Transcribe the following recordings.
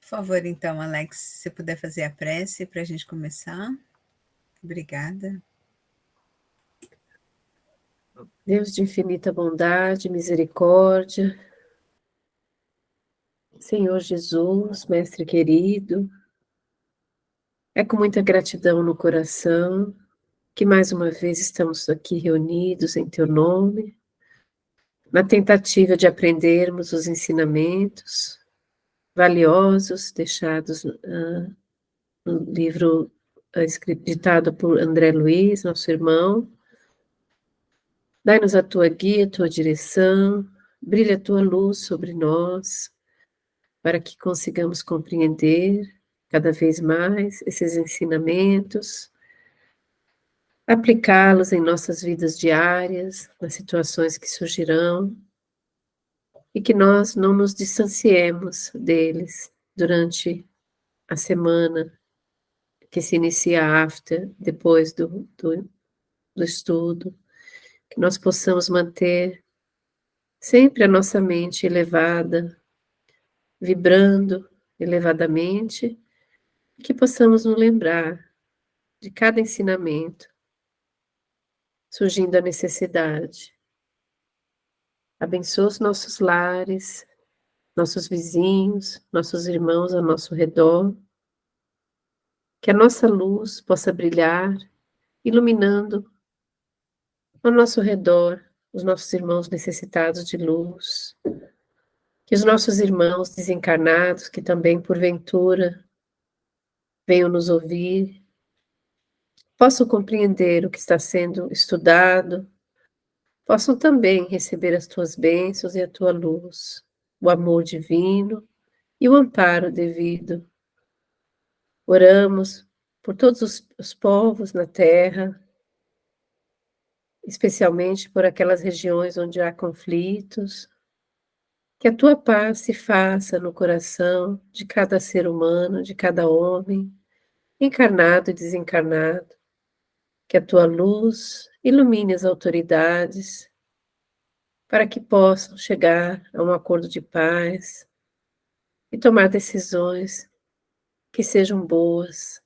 Por favor, então, Alex, se você puder fazer a prece para a gente começar. Obrigada. Deus de infinita bondade, misericórdia, Senhor Jesus, Mestre querido, é com muita gratidão no coração que mais uma vez estamos aqui reunidos em Teu nome, na tentativa de aprendermos os ensinamentos valiosos deixados no livro ditado por André Luiz, nosso irmão. Dai-nos a Tua guia, a Tua direção, brilha a Tua luz sobre nós, para que consigamos compreender cada vez mais esses ensinamentos, aplicá-los em nossas vidas diárias, nas situações que surgirão, e que nós não nos distanciemos deles durante a semana que se inicia after, depois do estudo, que nós possamos manter sempre a nossa mente elevada, vibrando elevadamente, e que possamos nos lembrar de cada ensinamento, surgindo a necessidade. Abençoa os nossos lares, nossos vizinhos, nossos irmãos ao nosso redor, que a nossa luz possa brilhar, iluminando ao nosso redor os nossos irmãos necessitados de luz, que os nossos irmãos desencarnados, que também porventura venham nos ouvir, possam compreender o que está sendo estudado, possam também receber as tuas bênçãos e a tua luz, o amor divino e o amparo devido. Oramos por todos os povos na terra, especialmente por aquelas regiões onde há conflitos, que a tua paz se faça no coração de cada ser humano, de cada homem, encarnado e desencarnado, que a tua luz ilumine as autoridades, para que possam chegar a um acordo de paz e tomar decisões que sejam boas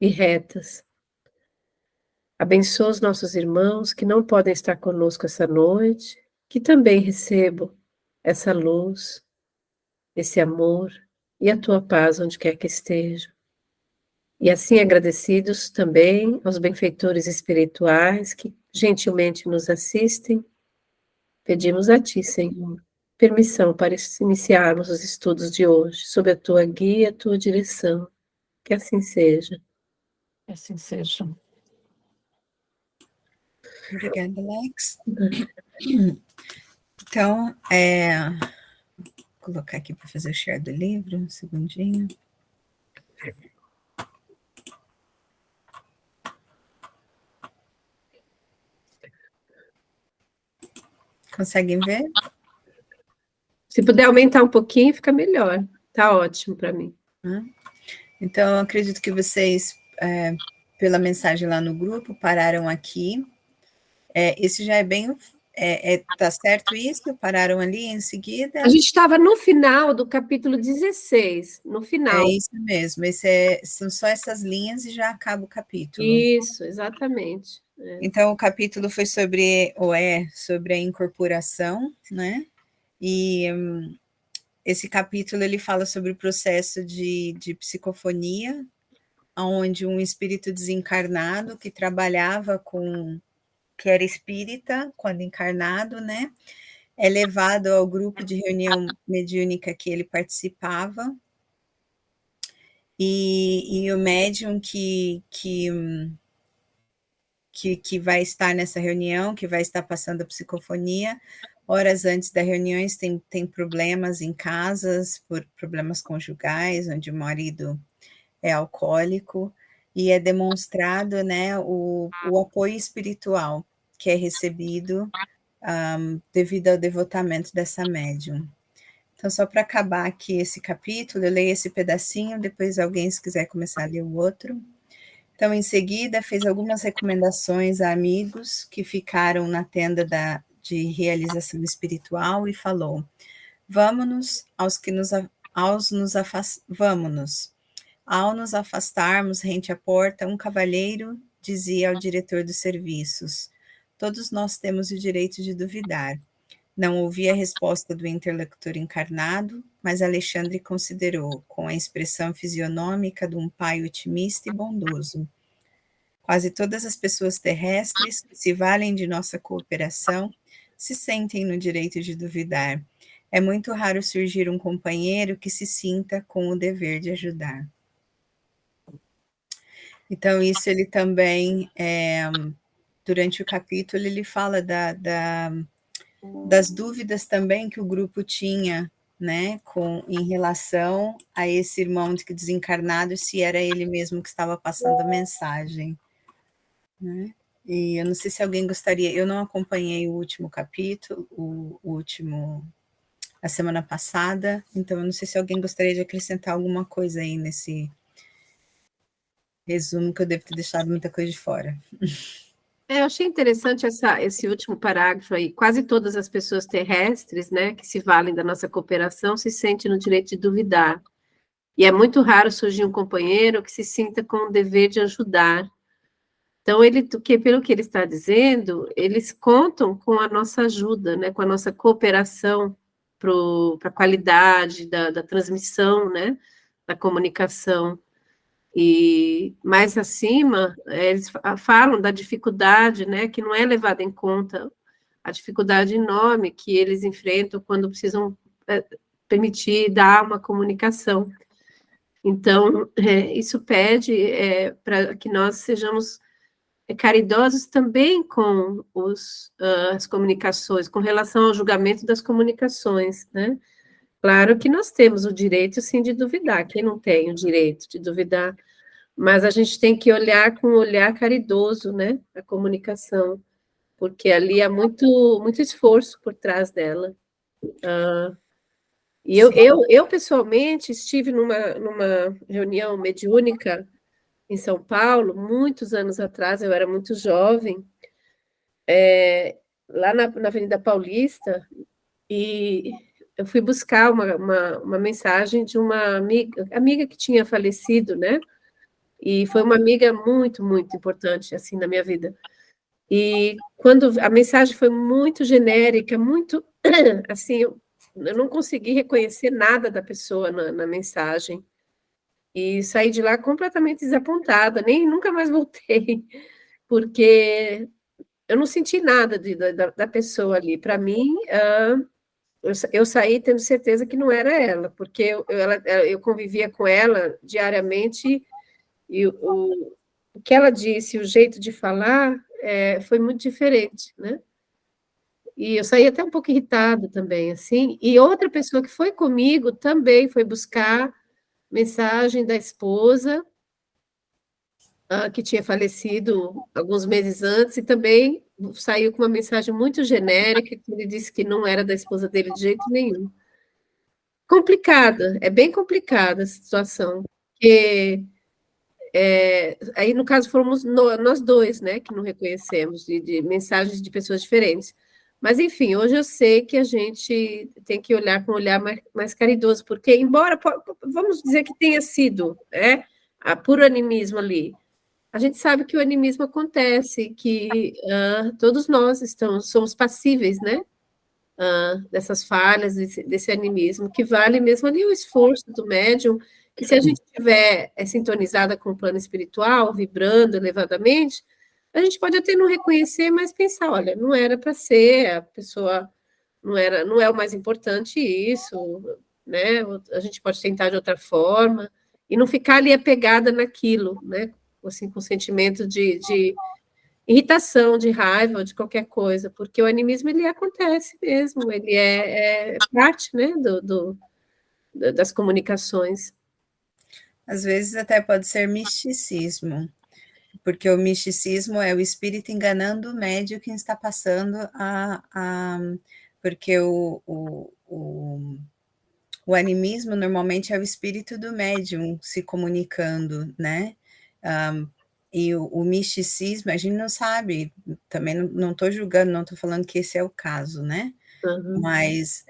e retas. Abençoa os nossos irmãos que não podem estar conosco essa noite, que também recebam essa luz, esse amor e a tua paz onde quer que estejam. E assim agradecidos também aos benfeitores espirituais que gentilmente nos assistem, pedimos a ti, Senhor, permissão para iniciarmos os estudos de hoje, sob a tua guia, a tua direção. Que assim seja. Que assim seja. Obrigada, Alex. Então, vou colocar aqui para fazer o share do livro, um segundinho. Conseguem ver? Se puder aumentar um pouquinho, fica melhor. Tá ótimo para mim. Então, eu acredito que vocês, pela mensagem lá no grupo, pararam aqui. Esse já é bem... tá certo isso? Pararam ali em seguida? A gente estava no final do capítulo 16, no final. É isso mesmo, são só essas linhas e já acaba o capítulo. Isso, exatamente. Então, o capítulo foi sobre a incorporação, né? E esse capítulo ele fala sobre o processo de psicofonia, onde um espírito desencarnado que trabalhava que era espírita quando encarnado, né? É levado ao grupo de reunião mediúnica que ele participava, e o médium que vai estar nessa reunião, que vai estar passando a psicofonia, horas antes da reunião tem problemas em casas, por problemas conjugais, onde o marido é alcoólico, e é demonstrado, né, o apoio espiritual que é recebido devido ao devotamento dessa médium. Então, só para acabar aqui esse capítulo, eu leio esse pedacinho, depois alguém, se quiser começar a ler o outro. Então, em seguida, fez algumas recomendações a amigos que ficaram na tenda de realização espiritual e falou: vamos-nos Vamo-nos. Ao nos afastarmos rente à porta, um cavalheiro dizia ao diretor dos serviços: todos nós temos o direito de duvidar. Não ouvi a resposta do interlocutor encarnado, mas Alexandre considerou, com a expressão fisionômica de um pai otimista e bondoso: quase todas as pessoas terrestres que se valem de nossa cooperação se sentem no direito de duvidar. É muito raro surgir um companheiro que se sinta com o dever de ajudar. Então, isso ele também, durante o capítulo, ele fala das dúvidas também que o grupo tinha, né, em relação a esse irmão desencarnado, se era ele mesmo que estava passando a mensagem, né? E eu não sei se alguém gostaria, eu não acompanhei o último capítulo, a semana passada, então eu não sei se alguém gostaria de acrescentar alguma coisa aí nesse resumo, que eu devo ter deixado muita coisa de fora. Eu achei interessante esse último parágrafo aí. Quase todas as pessoas terrestres, né, que se valem da nossa cooperação, se sentem no direito de duvidar. E é muito raro surgir um companheiro que se sinta com o dever de ajudar. Então, pelo que ele está dizendo, eles contam com a nossa ajuda, né, com a nossa cooperação para a qualidade da transmissão, né, da comunicação. E mais acima, eles falam da dificuldade, né, que não é levada em conta, a dificuldade enorme que eles enfrentam quando precisam permitir dar uma comunicação. Então, isso pede para que nós sejamos caridosos também com as comunicações, com relação ao julgamento das comunicações, né? Claro que nós temos o direito, sim, de duvidar, quem não tem o direito de duvidar, mas a gente tem que olhar com um olhar caridoso, né, a comunicação, porque ali há muito, muito esforço por trás dela. E eu pessoalmente estive numa reunião mediúnica em São Paulo, muitos anos atrás, eu era muito jovem, lá na Avenida Paulista, e eu fui buscar uma mensagem de uma amiga que tinha falecido, né? E foi uma amiga muito, muito importante, assim, na minha vida. E quando a mensagem foi muito genérica, muito, assim, eu não consegui reconhecer nada da pessoa na mensagem. E saí de lá completamente desapontada, nunca mais voltei, porque eu não senti nada da pessoa ali. Para mim, eu saí tendo certeza que não era ela, porque eu convivia com ela diariamente, e o que ela disse, o jeito de falar, foi muito diferente, né? E eu saí até um pouco irritada também, assim. E outra pessoa que foi comigo também foi buscar mensagem da esposa, que tinha falecido alguns meses antes, e também saiu com uma mensagem muito genérica, que ele disse que não era da esposa dele de jeito nenhum. Complicada, é bem complicada a situação, porque aí, no caso, fomos nós dois, né, que não reconhecemos, de mensagens de pessoas diferentes. Mas, enfim, hoje eu sei que a gente tem que olhar com um olhar mais caridoso, porque, embora, vamos dizer que tenha sido, puro animismo ali, a gente sabe que o animismo acontece, que todos nós somos passíveis, né, dessas falhas, desse animismo, que vale mesmo ali o esforço do médium, e se a gente estiver sintonizada com o plano espiritual, vibrando elevadamente, a gente pode até não reconhecer, mas pensar, olha, não era para ser, a pessoa não é o mais importante isso, né? A gente pode tentar de outra forma, e não ficar ali apegada naquilo, né? Assim, com sentimento de irritação, de raiva, de qualquer coisa, porque o animismo, ele acontece mesmo, ele é parte, né, das comunicações. Às vezes até pode ser misticismo, porque o misticismo é o espírito enganando o médium que está passando porque o animismo normalmente é o espírito do médium se comunicando, né? E o misticismo, a gente não sabe, também não estou julgando, não estou falando que esse é o caso, né? Uhum. Mas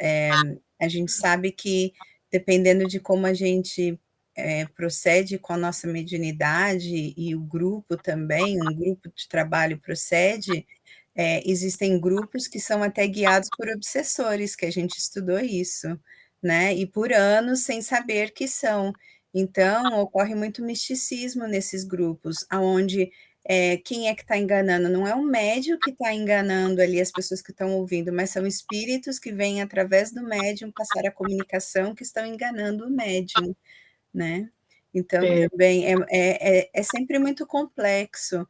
a gente sabe que dependendo de como a gente procede com a nossa mediunidade e o grupo também, um grupo de trabalho procede, existem grupos que são até guiados por obsessores, que a gente estudou isso, né? E por anos sem saber que são. Então, ocorre muito misticismo nesses grupos, aonde quem é que está enganando? Não é o médium que está enganando ali as pessoas que estão ouvindo, mas são espíritos que vêm através do médium passar a comunicação que estão enganando o médium, né? Então, também é sempre muito complexo.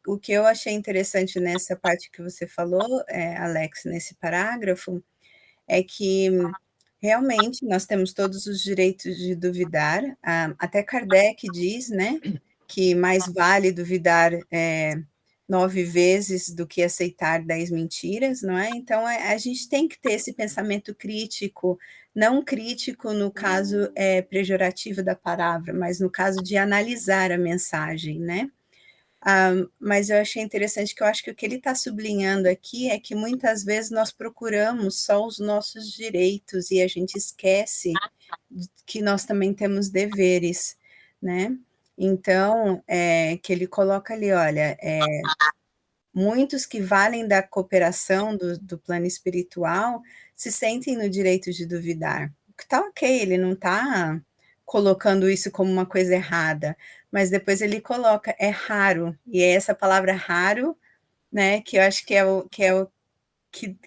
O que eu achei interessante nessa parte que você falou, Alex, nesse parágrafo, é que realmente nós temos todos os direitos de duvidar. Até Kardec diz, né, que mais vale duvidar 9 vezes do que aceitar 10 mentiras, não é? Então, a gente tem que ter esse pensamento crítico, não crítico no caso pejorativo da palavra, mas no caso de analisar a mensagem, né? Mas eu achei interessante que eu acho que o que ele está sublinhando aqui é que muitas vezes nós procuramos só os nossos direitos e a gente esquece que nós também temos deveres, né? Então, que ele coloca ali, olha, muitos que valem da cooperação do plano espiritual se sentem no direito de duvidar. Tá ok, ele não está colocando isso como uma coisa errada, mas depois ele coloca, é raro, e é essa palavra raro, né, que eu acho que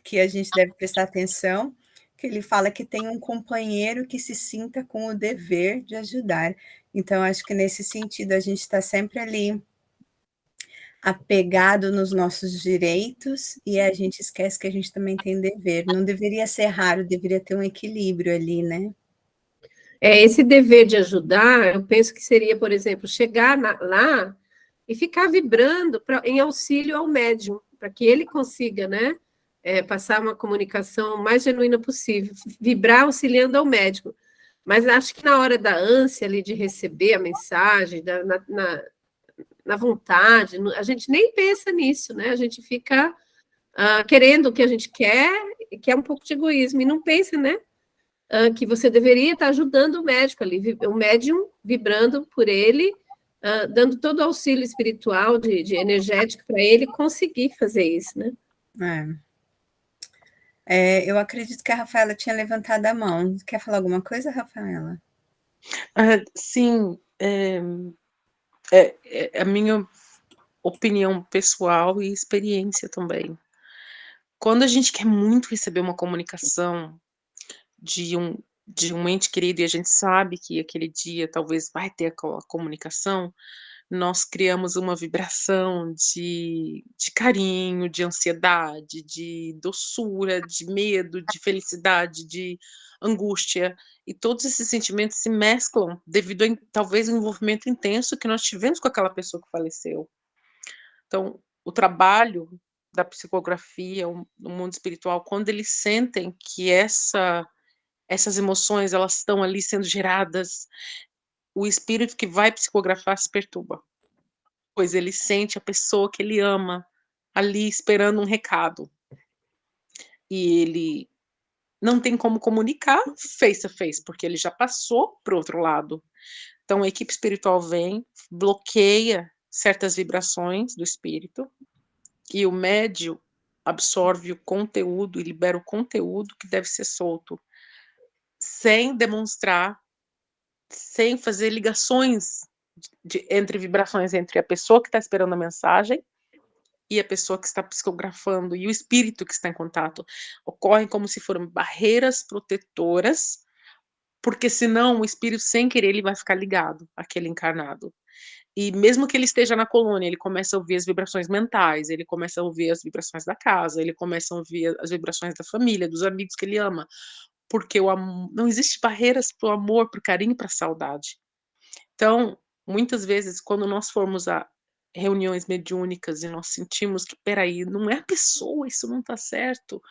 que a gente deve prestar atenção, que ele fala que tem um companheiro que se sinta com o dever de ajudar. Então, acho que nesse sentido, a gente está sempre ali apegado nos nossos direitos e a gente esquece que a gente também tem dever. Não deveria ser raro, deveria ter um equilíbrio ali, né? Esse dever de ajudar, eu penso que seria, por exemplo, chegar lá e ficar vibrando em auxílio ao médium, para que ele consiga, né, passar uma comunicação mais genuína possível, vibrar auxiliando ao médico. Mas acho que na hora da ânsia ali de receber a mensagem, na vontade, a gente nem pensa nisso, né? A gente fica querendo o que a gente quer, que é um pouco de egoísmo, e não pensa, né? Que você deveria estar ajudando o médico ali, o médium vibrando por ele, dando todo o auxílio espiritual, de energético para ele conseguir fazer isso, né? Eu acredito que a Rafaela tinha levantado a mão. Quer falar alguma coisa, Rafaela? Sim, a minha opinião pessoal e experiência também. Quando a gente quer muito receber uma comunicação de um ente querido e a gente sabe que aquele dia talvez vai ter aquela comunicação, nós criamos uma vibração de carinho, de ansiedade, de doçura, de medo, de felicidade, de angústia, e todos esses sentimentos se mesclam devido a talvez um envolvimento intenso que nós tivemos com aquela pessoa que faleceu. Então, o trabalho da psicografia no mundo espiritual, quando eles sentem que essas emoções elas estão ali sendo geradas, o espírito que vai psicografar se perturba, pois ele sente a pessoa que ele ama ali esperando um recado, e ele não tem como comunicar face a face, porque ele já passou para o outro lado. Então a equipe espiritual vem, bloqueia certas vibrações do espírito, e o médium absorve o conteúdo e libera o conteúdo que deve ser solto, sem demonstrar, sem fazer ligações entre vibrações entre a pessoa que está esperando a mensagem e a pessoa que está psicografando e o espírito que está em contato. Ocorrem como se foram barreiras protetoras, porque senão o espírito, sem querer, ele vai ficar ligado àquele encarnado. E mesmo que ele esteja na colônia, ele começa a ouvir as vibrações mentais, ele começa a ouvir as vibrações da casa, ele começa a ouvir as vibrações da família, dos amigos que ele ama, porque não existe barreiras para o amor, para o carinho, para a saudade. Então, muitas vezes, quando nós formos a reuniões mediúnicas e nós sentimos que, peraí, não é a pessoa, isso não está certo,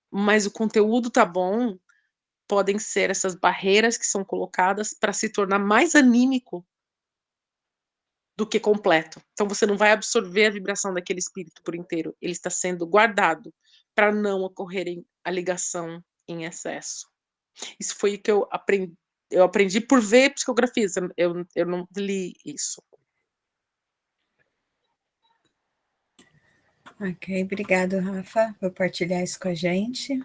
mas o conteúdo tá bom, podem ser essas barreiras que são colocadas para se tornar mais anímico do que completo. Então você não vai absorver a vibração daquele espírito por inteiro, ele está sendo guardado para não ocorrerem a ligação em excesso. Isso foi o que eu aprendi por ver psicografias, eu não li isso. Ok, obrigado, Rafa, por partilhar isso com a gente.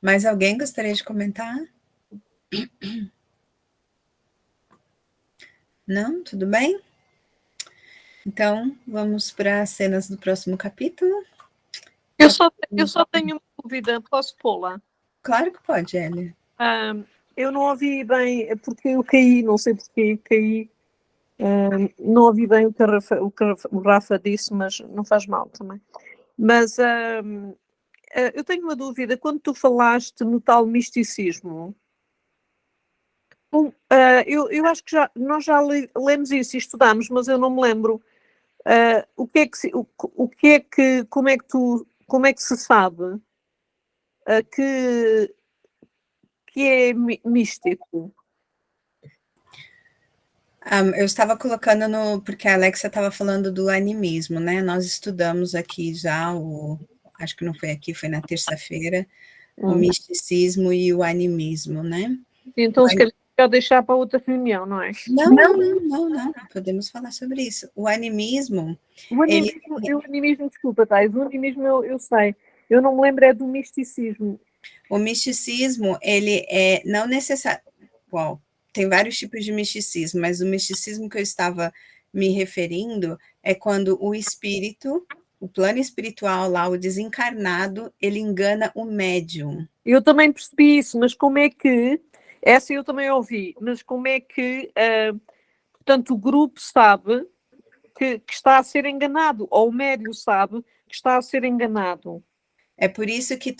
Mais alguém gostaria de comentar? Não? Tudo bem? Então, vamos para as cenas do próximo capítulo? Eu só tenho uma dúvida, posso pô-la? Claro que pode, Elia. Eu não ouvi bem, porque eu caí, não sei porque caí. Não ouvi bem o que o Rafa disse, mas não faz mal também. Mas eu tenho uma dúvida, quando tu falaste no tal misticismo, eu acho que nós já lemos isso e estudámos, mas eu não me lembro. O que é que, o que é que, como é que se sabe que é místico? Eu estava colocando porque a Alexa estava falando do animismo, né? Nós estudamos aqui já acho que não foi aqui, foi na terça-feira, o misticismo e o animismo, né? Então, se calhar, já deixar para outra reunião, não é? Não, podemos falar sobre isso. O animismo, O animismo, desculpa, Thais, o animismo eu sei. Eu não me lembro é do misticismo. O misticismo, ele é não necessário. Bom, tem vários tipos de misticismo, mas o misticismo que eu estava me referindo é quando o espírito, o plano espiritual lá, o desencarnado, ele engana o médium. Eu também percebi isso, mas como é que. Essa eu também ouvi, mas como é que. Portanto, o grupo sabe que está a ser enganado, ou o médium sabe que está a ser enganado. É por isso que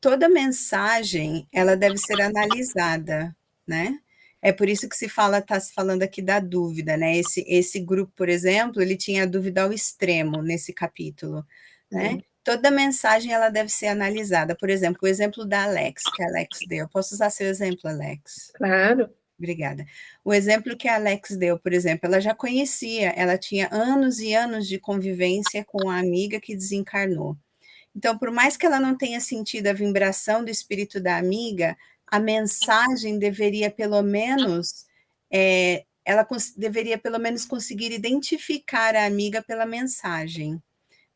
toda mensagem ela deve ser analisada, né? É por isso que está se falando aqui da dúvida, né? Esse grupo, por exemplo, ele tinha dúvida ao extremo nesse capítulo, né? Toda mensagem ela deve ser analisada. Por exemplo, o exemplo da Alex, que a Alex deu. Eu posso usar seu exemplo, Alex? Claro. Obrigada. O exemplo que a Alex deu, por exemplo, ela já conhecia, ela tinha anos e anos de convivência com a amiga que desencarnou. Então, por mais que ela não tenha sentido a vibração do espírito da amiga, a mensagem deveria pelo menos, ela deveria pelo menos conseguir identificar a amiga pela mensagem,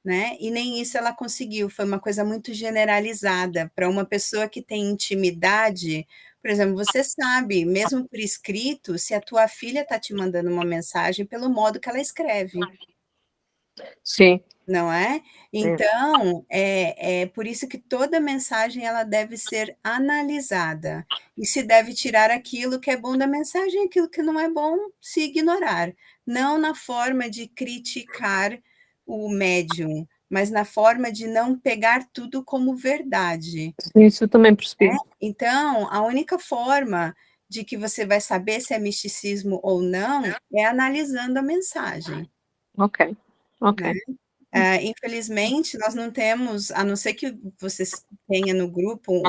né? E nem isso ela conseguiu, foi uma coisa muito generalizada. Para uma pessoa que tem intimidade, por exemplo, você sabe, mesmo por escrito, se a tua filha está te mandando uma mensagem pelo modo que ela escreve. Sim. Não é? Então, é por isso que toda mensagem ela deve ser analisada, e se deve tirar aquilo que é bom da mensagem, aquilo que não é bom, se ignorar. Não na forma de criticar o médium, mas na forma de não pegar tudo como verdade. Isso eu também percebi. Então, a única forma de que você vai saber se é misticismo ou não é analisando a mensagem. Ok. Né? Infelizmente, nós não temos, a não ser que você tenha no grupo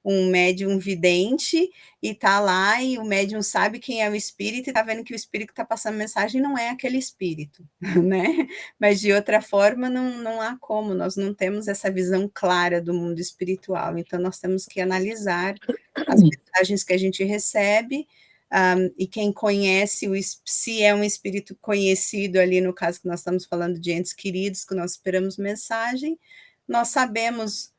um médium vidente e está lá e o médium sabe quem é o espírito e está vendo que o espírito que está passando mensagem não é aquele espírito, né? Mas de outra forma não há como, nós não temos essa visão clara do mundo espiritual, então nós temos que analisar as mensagens que a gente recebe. E quem conhece, se é um espírito conhecido ali, no caso que nós estamos falando de entes queridos, que nós esperamos mensagem, nós sabemos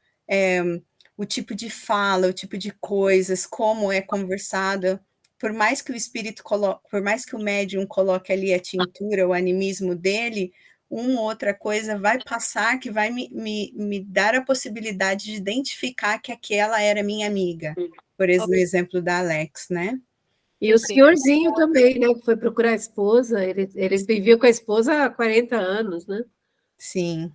o tipo de fala, o tipo de coisas, como é conversado, por mais que o espírito coloque, por mais que o médium coloque ali a tintura, o animismo dele, uma outra coisa vai passar que vai me dar a possibilidade de identificar que aquela era minha amiga, por exemplo da Alex, né? E o senhorzinho também, né, que foi procurar a esposa, ele vivia com a esposa há 40 anos, né? Sim.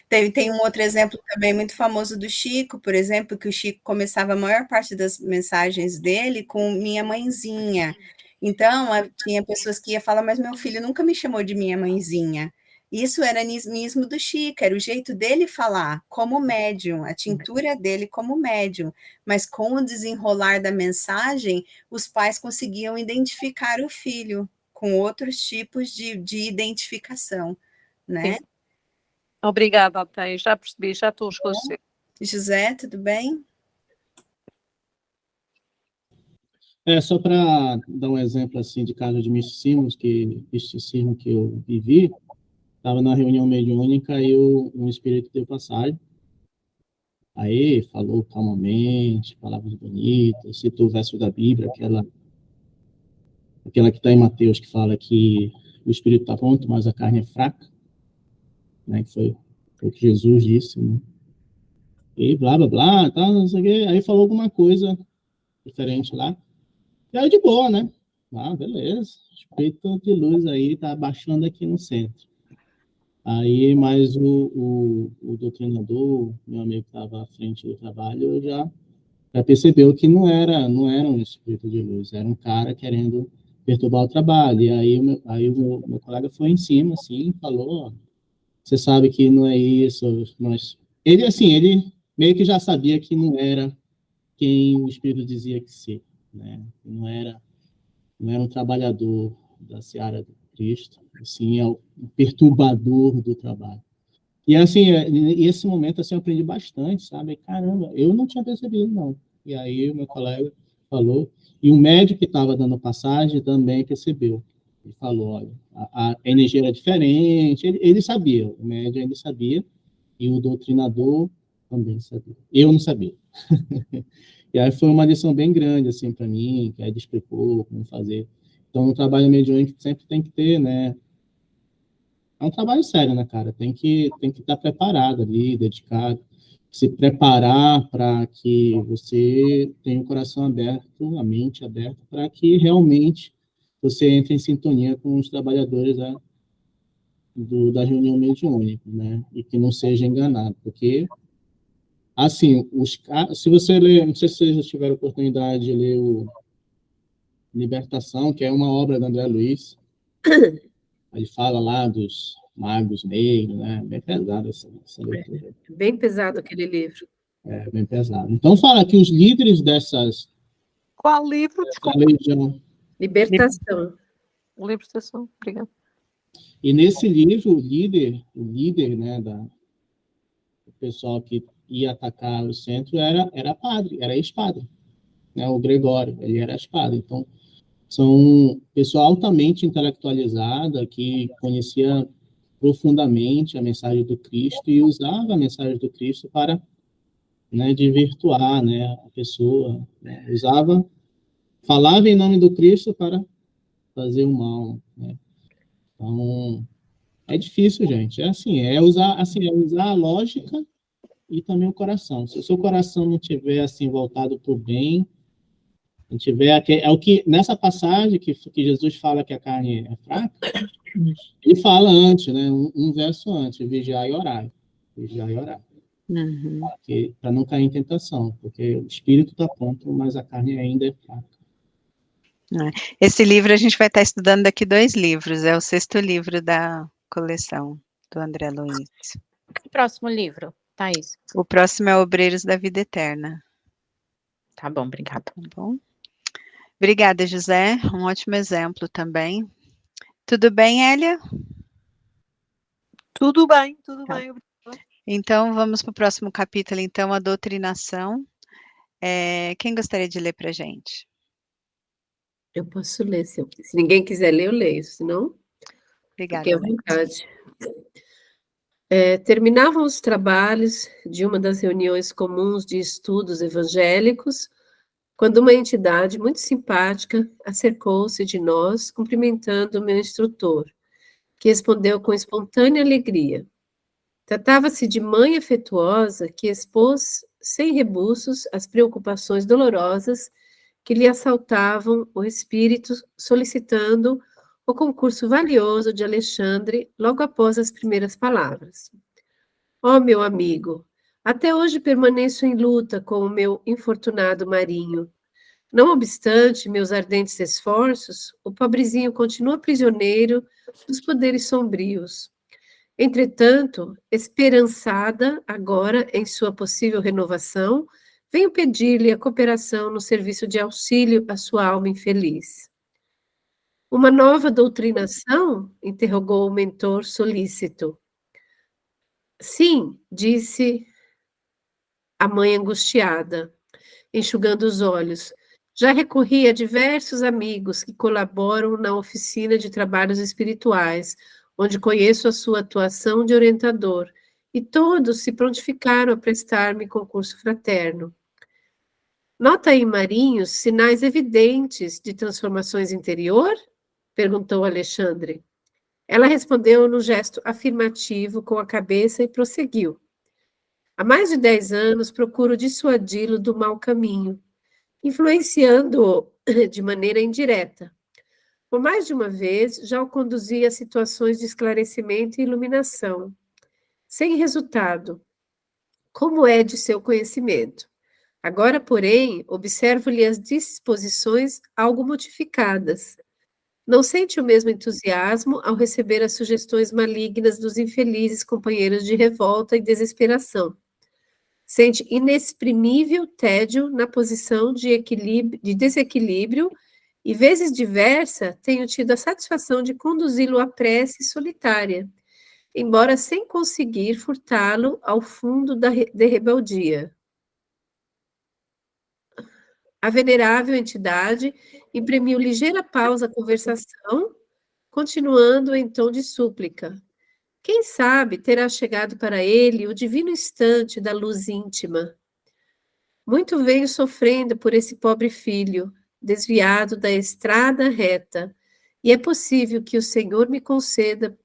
Tem um outro exemplo também muito famoso do Chico, por exemplo, que o Chico começava a maior parte das mensagens dele com minha mãezinha. Então, tinha pessoas que iam falar, mas meu filho nunca me chamou de minha mãezinha. Isso era nismismo do Chico, era o jeito dele falar, como médium, a tintura dele como médium. Mas com o desenrolar da mensagem, os pais conseguiam identificar o filho com outros tipos de identificação, né? Sim. Obrigada, Thais, já percebi, já estou a esclarecer. José, tudo bem? Só para dar um exemplo assim de caso de misticismo que eu vivi, estava na reunião mediúnica e um espírito deu passagem. Aí falou calmamente, palavras bonitas, citou o verso da Bíblia, aquela que está em Mateus, que fala que o espírito está pronto, mas a carne é fraca, né? Que foi o que Jesus disse, né? E blá, blá, blá, tá, não sei o quê. Aí falou alguma coisa diferente lá. E aí de boa, né? Ah, beleza. Espírito de luz aí tá baixando aqui no centro. Aí, mas o doutrinador, meu amigo que estava à frente do trabalho, já percebeu que não era um espírito de luz, era um cara querendo perturbar o trabalho. E aí, o meu colega foi em cima, assim, falou, ó, você sabe que não é isso, Ele, assim, ele meio que já sabia que não era quem o espírito dizia que ser, né? Não era um trabalhador da seara do Cristo, assim, é o perturbador do trabalho. E, assim, esse momento, assim, eu aprendi bastante, sabe? Caramba, eu não tinha percebido, não. E aí o meu colega falou, e o médico que estava dando passagem também percebeu. Ele falou, olha, a energia era diferente, ele sabia, o médico ele sabia, e o doutrinador também sabia. Eu não sabia. E aí foi uma lição bem grande, assim, para mim, que aí ele explicou como fazer. Então, no trabalho mediúnico sempre tem que ter, né? É um trabalho sério, né, cara? Tem que estar preparado ali, dedicado, se preparar para que você tenha o coração aberto, a mente aberta, para que realmente você entre em sintonia com os trabalhadores da reunião mediúnica, né? E que não seja enganado, porque, assim, se você ler, não sei se vocês já tiveram a oportunidade de ler o Libertação, que é uma obra do André Luiz, ele fala lá dos magos negros, né? Bem pesado essa leitura. Bem pesado aquele livro. Bem pesado. Então, fala que os líderes dessa Qual livro? Desculpa. legião. Libertação. Libertação, obrigada. E nesse livro, o líder, né, o pessoal que ia atacar o centro era padre, era ex-padre, né? O Gregório, ele era ex-padre. Então, são pessoa altamente intelectualizada que conhecia profundamente a mensagem do Cristo e usava a mensagem do Cristo para, né, desvirtuar, né, a pessoa, né, falava em nome do Cristo para fazer o mal, né? Então, é difícil, gente. É usar a lógica e também o coração. Se o seu coração não tiver assim voltado para o bem, não tiver o que nessa passagem que Jesus fala que a carne é fraca, ele fala antes, né? Um verso antes, vigiar e orar. Vigiar e orar. Uhum. Para não cair em tentação, porque o espírito está pronto, mas a carne ainda é fraca. Esse livro a gente vai estar estudando daqui 2 livros, é o 6º livro da coleção do André Luiz. Próximo livro, Thaís. O próximo é Obreiros da Vida Eterna. Tá bom, obrigada. Tá bom? Obrigada, José. Um ótimo exemplo também. Tudo bem, Hélia? Tudo bem, Tá. bem. Então, vamos para o próximo capítulo, então, a doutrinação. Quem gostaria de ler para a gente? Eu posso ler, se ninguém quiser ler, eu leio, senão Obrigada. fique à vontade. Terminavam os trabalhos de uma das reuniões comuns de estudos evangélicos, quando uma entidade muito simpática acercou-se de nós, cumprimentando o meu instrutor, que respondeu com espontânea alegria. Tratava-se de mãe afetuosa que expôs, sem rebuços, as preocupações dolorosas que lhe assaltavam o espírito, solicitando o concurso valioso de Alexandre logo após as primeiras palavras. Ó, meu amigo, até hoje permaneço em luta com o meu infortunado marinho. Não obstante meus ardentes esforços, o pobrezinho continua prisioneiro dos poderes sombrios. Entretanto, esperançada agora em sua possível renovação, venho pedir-lhe a cooperação no serviço de auxílio à sua alma infeliz. Uma nova doutrinação? Interrogou o mentor solícito. Sim, disse a mãe angustiada, enxugando os olhos. Já recorri a diversos amigos que colaboram na oficina de trabalhos espirituais, onde conheço a sua atuação de orientador, e todos se prontificaram a prestar-me concurso fraterno. Nota em Marinhos sinais evidentes de transformações interior? Perguntou Alexandre. Ela respondeu no gesto afirmativo com a cabeça e prosseguiu. Há mais de 10 anos procuro dissuadi-lo do mau caminho, influenciando-o de maneira indireta. Por mais de uma vez, já o conduzi a situações de esclarecimento e iluminação. Sem resultado, como é de seu conhecimento. Agora, porém, observo-lhe as disposições algo modificadas. Não sente o mesmo entusiasmo ao receber as sugestões malignas dos infelizes companheiros de revolta e desesperação. Sente inexprimível tédio na posição de desequilíbrio e, vezes diversa, tenho tido a satisfação de conduzi-lo à prece solitária, embora sem conseguir furtá-lo ao fundo de rebeldia. A venerável entidade imprimiu ligeira pausa à conversação, continuando em tom de súplica. Quem sabe terá chegado para ele o divino instante da luz íntima. Muito venho sofrendo por esse pobre filho, desviado da estrada reta, e é possível que o Senhor me conceda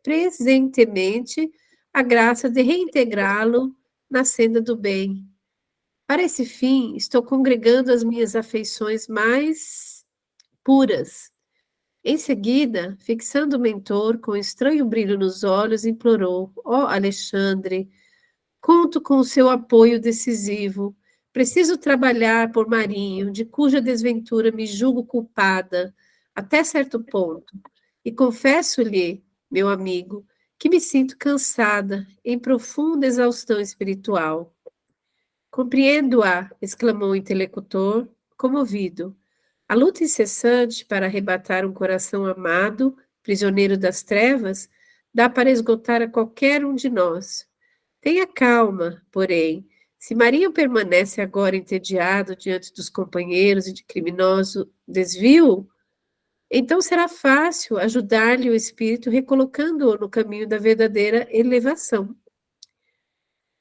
presentemente a graça de reintegrá-lo na senda do bem. Para esse fim, estou congregando as minhas afeições mais puras. Em seguida, fixando o mentor com estranho brilho nos olhos, implorou: ó Alexandre, conto com o seu apoio decisivo. Preciso trabalhar por Marinho, de cuja desventura me julgo culpada, até certo ponto. E confesso-lhe, meu amigo, que me sinto cansada, em profunda exaustão espiritual. Compreendo-a, exclamou o interlocutor, comovido. A luta incessante para arrebatar um coração amado, prisioneiro das trevas, dá para esgotar a qualquer um de nós. Tenha calma, porém. Se Marinho permanece agora entediado diante dos companheiros e de criminoso desvio, então será fácil ajudar-lhe o espírito recolocando-o no caminho da verdadeira elevação.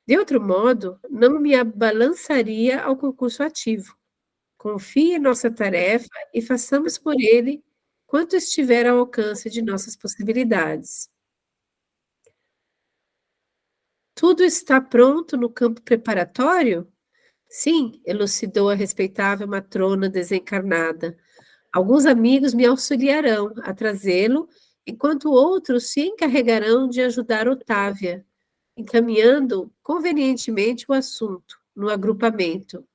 De outro modo, não me abalançaria ao concurso ativo. Confie em nossa tarefa e façamos por ele quanto estiver ao alcance de nossas possibilidades. Tudo está pronto no campo preparatório? Sim, elucidou a respeitável matrona desencarnada. Alguns amigos me auxiliarão a trazê-lo, enquanto outros se encarregarão de ajudar Otávia, encaminhando convenientemente o assunto no agrupamento.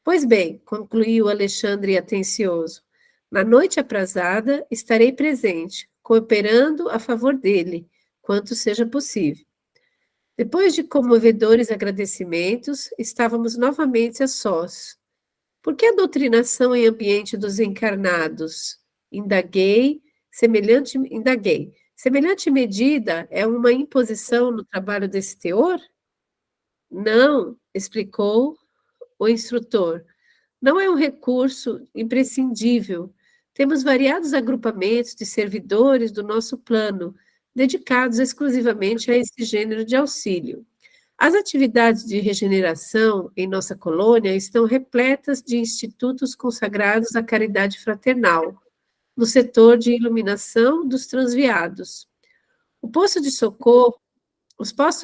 Pois bem, concluiu Alexandre atencioso, na noite aprazada estarei presente, cooperando a favor dele, quanto seja possível. Depois de comovedores agradecimentos, estávamos novamente a sós. Por que a doutrinação em ambiente dos encarnados? Indaguei. Semelhante medida é uma imposição no trabalho desse teor? Não, explicou o instrutor. Não é um recurso imprescindível. Temos variados agrupamentos de servidores do nosso plano, dedicados exclusivamente a esse gênero de auxílio. As atividades de regeneração em nossa colônia estão repletas de institutos consagrados à caridade fraternal, no setor de iluminação dos transviados. Os postos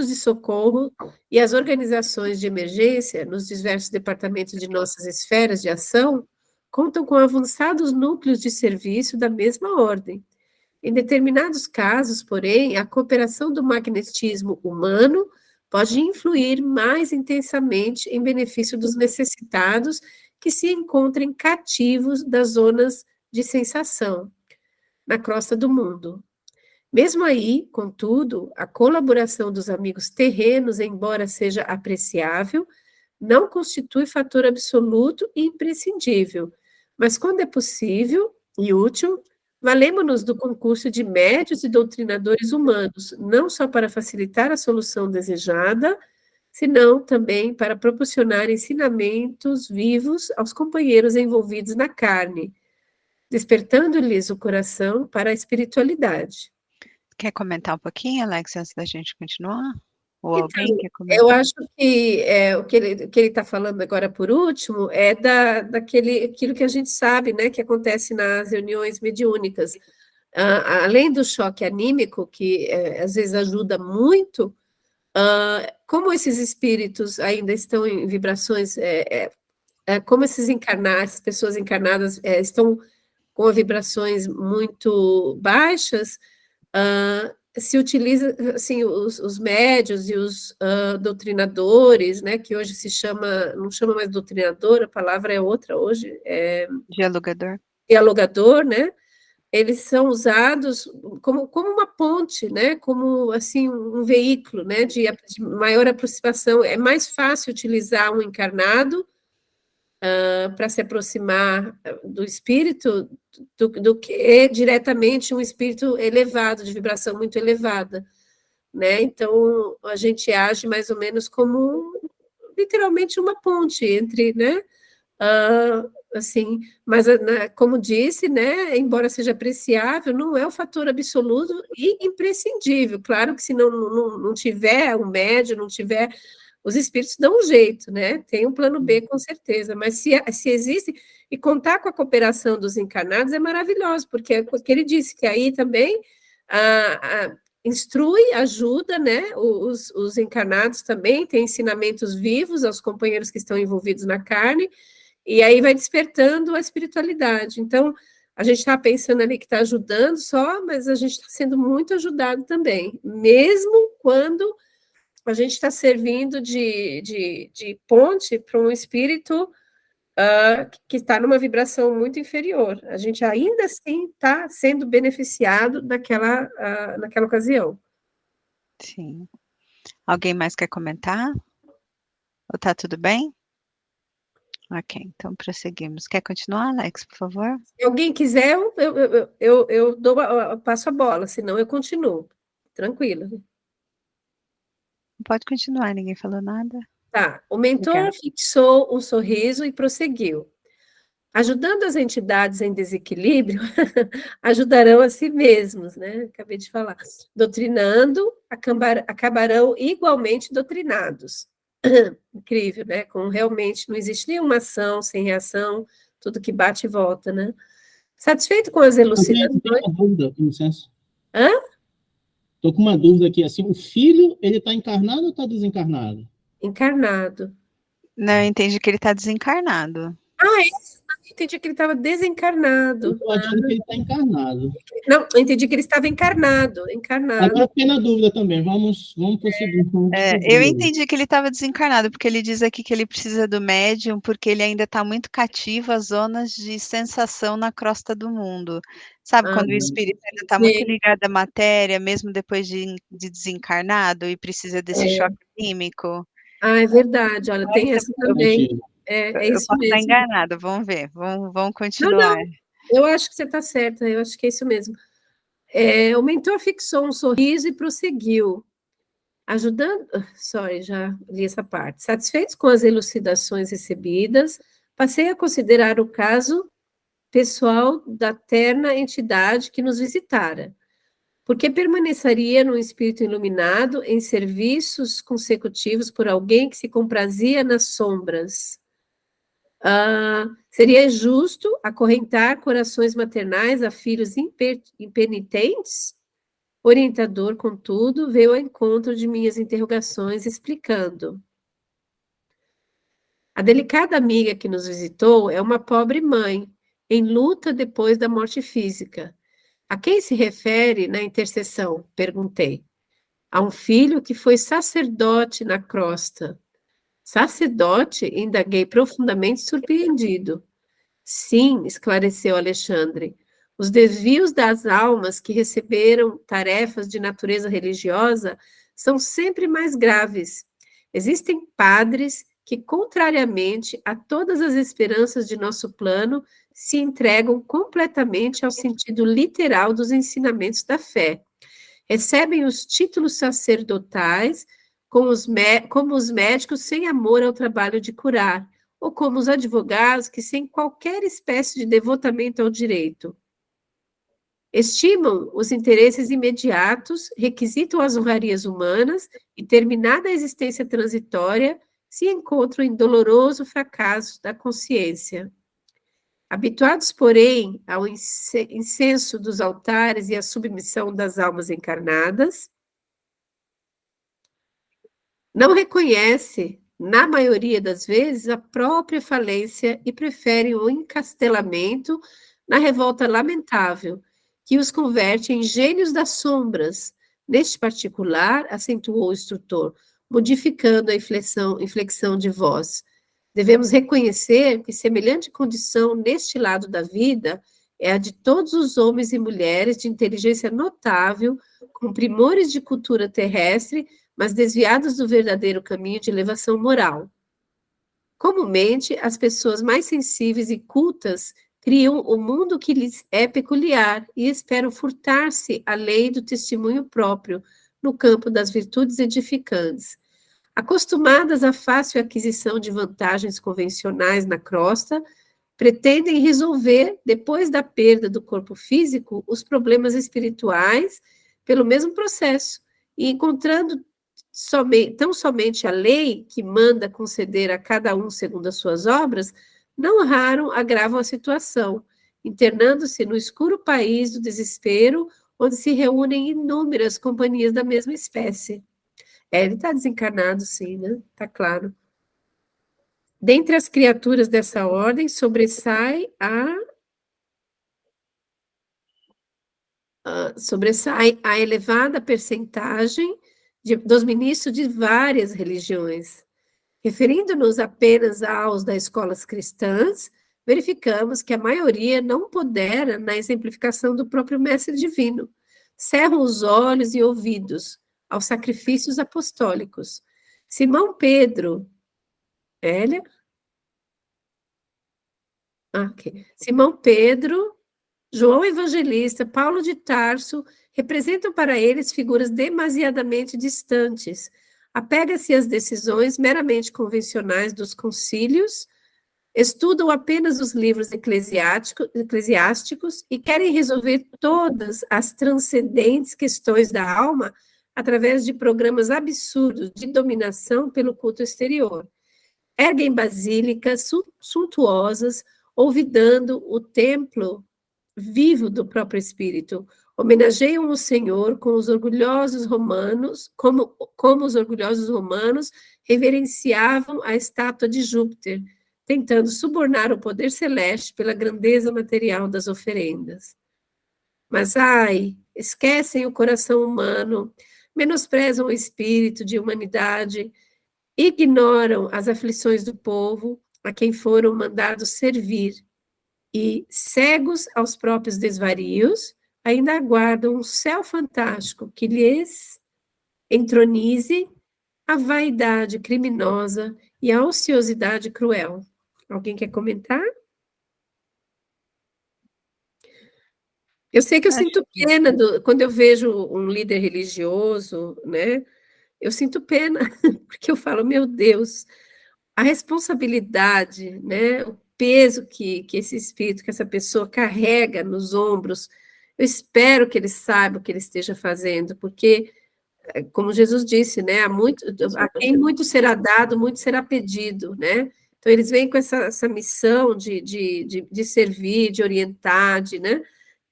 de socorro e as organizações de emergência nos diversos departamentos de nossas esferas de ação contam com avançados núcleos de serviço da mesma ordem. Em determinados casos, porém, a cooperação do magnetismo humano pode influir mais intensamente em benefício dos necessitados que se encontrem cativos das zonas de sensação, na crosta do mundo. Mesmo aí, contudo, a colaboração dos amigos terrenos, embora seja apreciável, não constitui fator absoluto e imprescindível, mas quando é possível e útil, valemo-nos do concurso de médios e doutrinadores humanos, não só para facilitar a solução desejada, senão também para proporcionar ensinamentos vivos aos companheiros envolvidos na carne, despertando-lhes o coração para a espiritualidade. Quer comentar um pouquinho, Alex, antes da gente continuar? Ou Então, alguém quer eu comentar? acho que o que ele está falando agora por último é aquilo que a gente sabe, né, que acontece nas reuniões mediúnicas. Além do choque anímico, que às vezes ajuda muito, como esses espíritos ainda estão em vibrações, como essas pessoas encarnadas estão com vibrações muito baixas, se utiliza, assim, os médios e os doutrinadores, né, que hoje não chama mais doutrinador, a palavra é outra hoje, Dialogador. dialogador, né, eles são usados como uma ponte, né, como, assim, um veículo, né, de maior aproximação. É mais fácil utilizar um encarnado para se aproximar do espírito do que diretamente um espírito elevado, de vibração muito elevada, né? Então, a gente age mais ou menos como, literalmente, uma ponte entre, né? Assim, mas, como disse, né, embora seja apreciável, não é o fator absoluto e imprescindível. Claro que se não tiver um médio, não tiver... Os espíritos dão um jeito, né? Tem um plano B, com certeza, mas se existe, e contar com a cooperação dos encarnados é maravilhoso, porque ele disse que aí também instrui, ajuda, né? Os encarnados também têm ensinamentos vivos aos companheiros que estão envolvidos na carne, e aí vai despertando a espiritualidade. Então, a gente está pensando ali que está ajudando só, mas a gente está sendo muito ajudado também, mesmo quando a gente está servindo de ponte para um espírito que está numa vibração muito inferior. A gente ainda assim está sendo beneficiado naquela ocasião. Sim. Alguém mais quer comentar? Ou tá tudo bem? Ok, então prosseguimos. Quer continuar, Alex, por favor? Se alguém quiser, eu passo a bola, senão eu continuo. Tranquilo. Pode continuar, ninguém falou nada. Tá. O mentor Obrigada. fixou um sorriso e prosseguiu. Ajudando as entidades em desequilíbrio, ajudarão a si mesmos, né? Acabei de falar. Doutrinando, acabarão igualmente doutrinados. Incrível, né? Como realmente não existe nenhuma ação sem reação, tudo que bate e volta, né? Satisfeito com as elucidações? Tem uma dúvida, com licença. Hã? Estou com uma dúvida aqui, assim, o filho, ele está encarnado ou está desencarnado? Encarnado. Não, eu entendi que ele está desencarnado. Entendi que ele estava desencarnado. Eu estou achando que ele está encarnado. Não, eu entendi que ele estava encarnado. Agora fiquei na dúvida também, vamos prosseguir. Eu entendi que ele estava desencarnado, porque ele diz aqui que ele precisa do médium, porque ele ainda está muito cativo às zonas de sensação na crosta do mundo. Sabe, quando o espírito ainda está muito ligado à matéria, mesmo depois de desencarnado, e precisa desse choque químico? É verdade, olha, tem essa também. É Eu isso posso estar mesmo. enganada, vamos ver, vamos continuar. Não, eu acho que você está certa, eu acho que é isso mesmo. O mentor fixou um sorriso e prosseguiu, ajudando... já li essa parte. Satisfeitos com as elucidações recebidas, passei a considerar o caso pessoal da terna entidade que nos visitara, porque permaneceria num espírito iluminado em serviços consecutivos por alguém que se comprazia nas sombras. Seria justo acorrentar corações maternais a filhos impenitentes? Orientador, contudo, veio ao encontro de minhas interrogações, explicando. A delicada amiga que nos visitou é uma pobre mãe, em luta depois da morte física. A quem se refere na intercessão? Perguntei. A um filho que foi sacerdote na crosta. Sacerdote? Indaguei profundamente surpreendido. Sim, esclareceu Alexandre. Os desvios das almas que receberam tarefas de natureza religiosa são sempre mais graves. Existem padres que, contrariamente a todas as esperanças de nosso plano, se entregam completamente ao sentido literal dos ensinamentos da fé. Recebem os títulos sacerdotais como os médicos sem amor ao trabalho de curar, ou como os advogados que sem qualquer espécie de devotamento ao direito. Estimam os interesses imediatos, requisitam as honrarias humanas e, terminada a existência transitória, se encontram em doloroso fracasso da consciência. Habituados, porém, ao incenso dos altares e à submissão das almas encarnadas, não reconhece, na maioria das vezes, a própria falência e preferem o encastelamento na revolta lamentável, que os converte em gênios das sombras. Neste particular, acentuou o instrutor, modificando a inflexão de voz. Devemos reconhecer que semelhante condição neste lado da vida é a de todos os homens e mulheres de inteligência notável, com primores de cultura terrestre, mas desviados do verdadeiro caminho de elevação moral. Comumente, as pessoas mais sensíveis e cultas criam o mundo que lhes é peculiar e esperam furtar-se à lei do testemunho próprio no campo das virtudes edificantes. Acostumadas à fácil aquisição de vantagens convencionais na crosta, pretendem resolver, depois da perda do corpo físico, os problemas espirituais pelo mesmo processo, e encontrando tão somente a lei que manda conceder a cada um segundo as suas obras, não raro agravam a situação, internando-se no escuro país do desespero, onde se reúnem inúmeras companhias da mesma espécie. Ele está desencarnado, sim, né? Está claro. Dentre as criaturas dessa ordem, sobressai a elevada percentagem dos ministros de várias religiões. Referindo-nos apenas aos das escolas cristãs, verificamos que a maioria não pondera na exemplificação do próprio Mestre Divino. Cerram os olhos e ouvidos aos sacrifícios apostólicos. Simão Pedro, Simão Pedro, João Evangelista, Paulo de Tarso, representam para eles figuras demasiadamente distantes. Apega-se às decisões meramente convencionais dos concílios, estudam apenas os livros eclesiásticos e querem resolver todas as transcendentes questões da alma através de programas absurdos de dominação pelo culto exterior. Erguem basílicas suntuosas, olvidando o templo vivo do próprio Espírito. Homenageiam o Senhor com os orgulhosos romanos, como os orgulhosos romanos reverenciavam a estátua de Júpiter, tentando subornar o poder celeste pela grandeza material das oferendas. Mas, esquecem o coração humano, menosprezam o espírito de humanidade, ignoram as aflições do povo a quem foram mandados servir, e, cegos aos próprios desvarios, ainda aguardam um céu fantástico que lhes entronize a vaidade criminosa e a ociosidade cruel. Alguém quer comentar? Eu sei que eu sinto pena quando eu vejo um líder religioso, né? Eu sinto pena, porque eu falo, meu Deus, a responsabilidade, né? O peso que esse espírito, que essa pessoa carrega nos ombros, eu espero que ele saiba o que ele esteja fazendo, porque, como Jesus disse, né? A quem muito será dado, muito será pedido, né? Então, eles vêm com essa missão de servir, de orientar, né?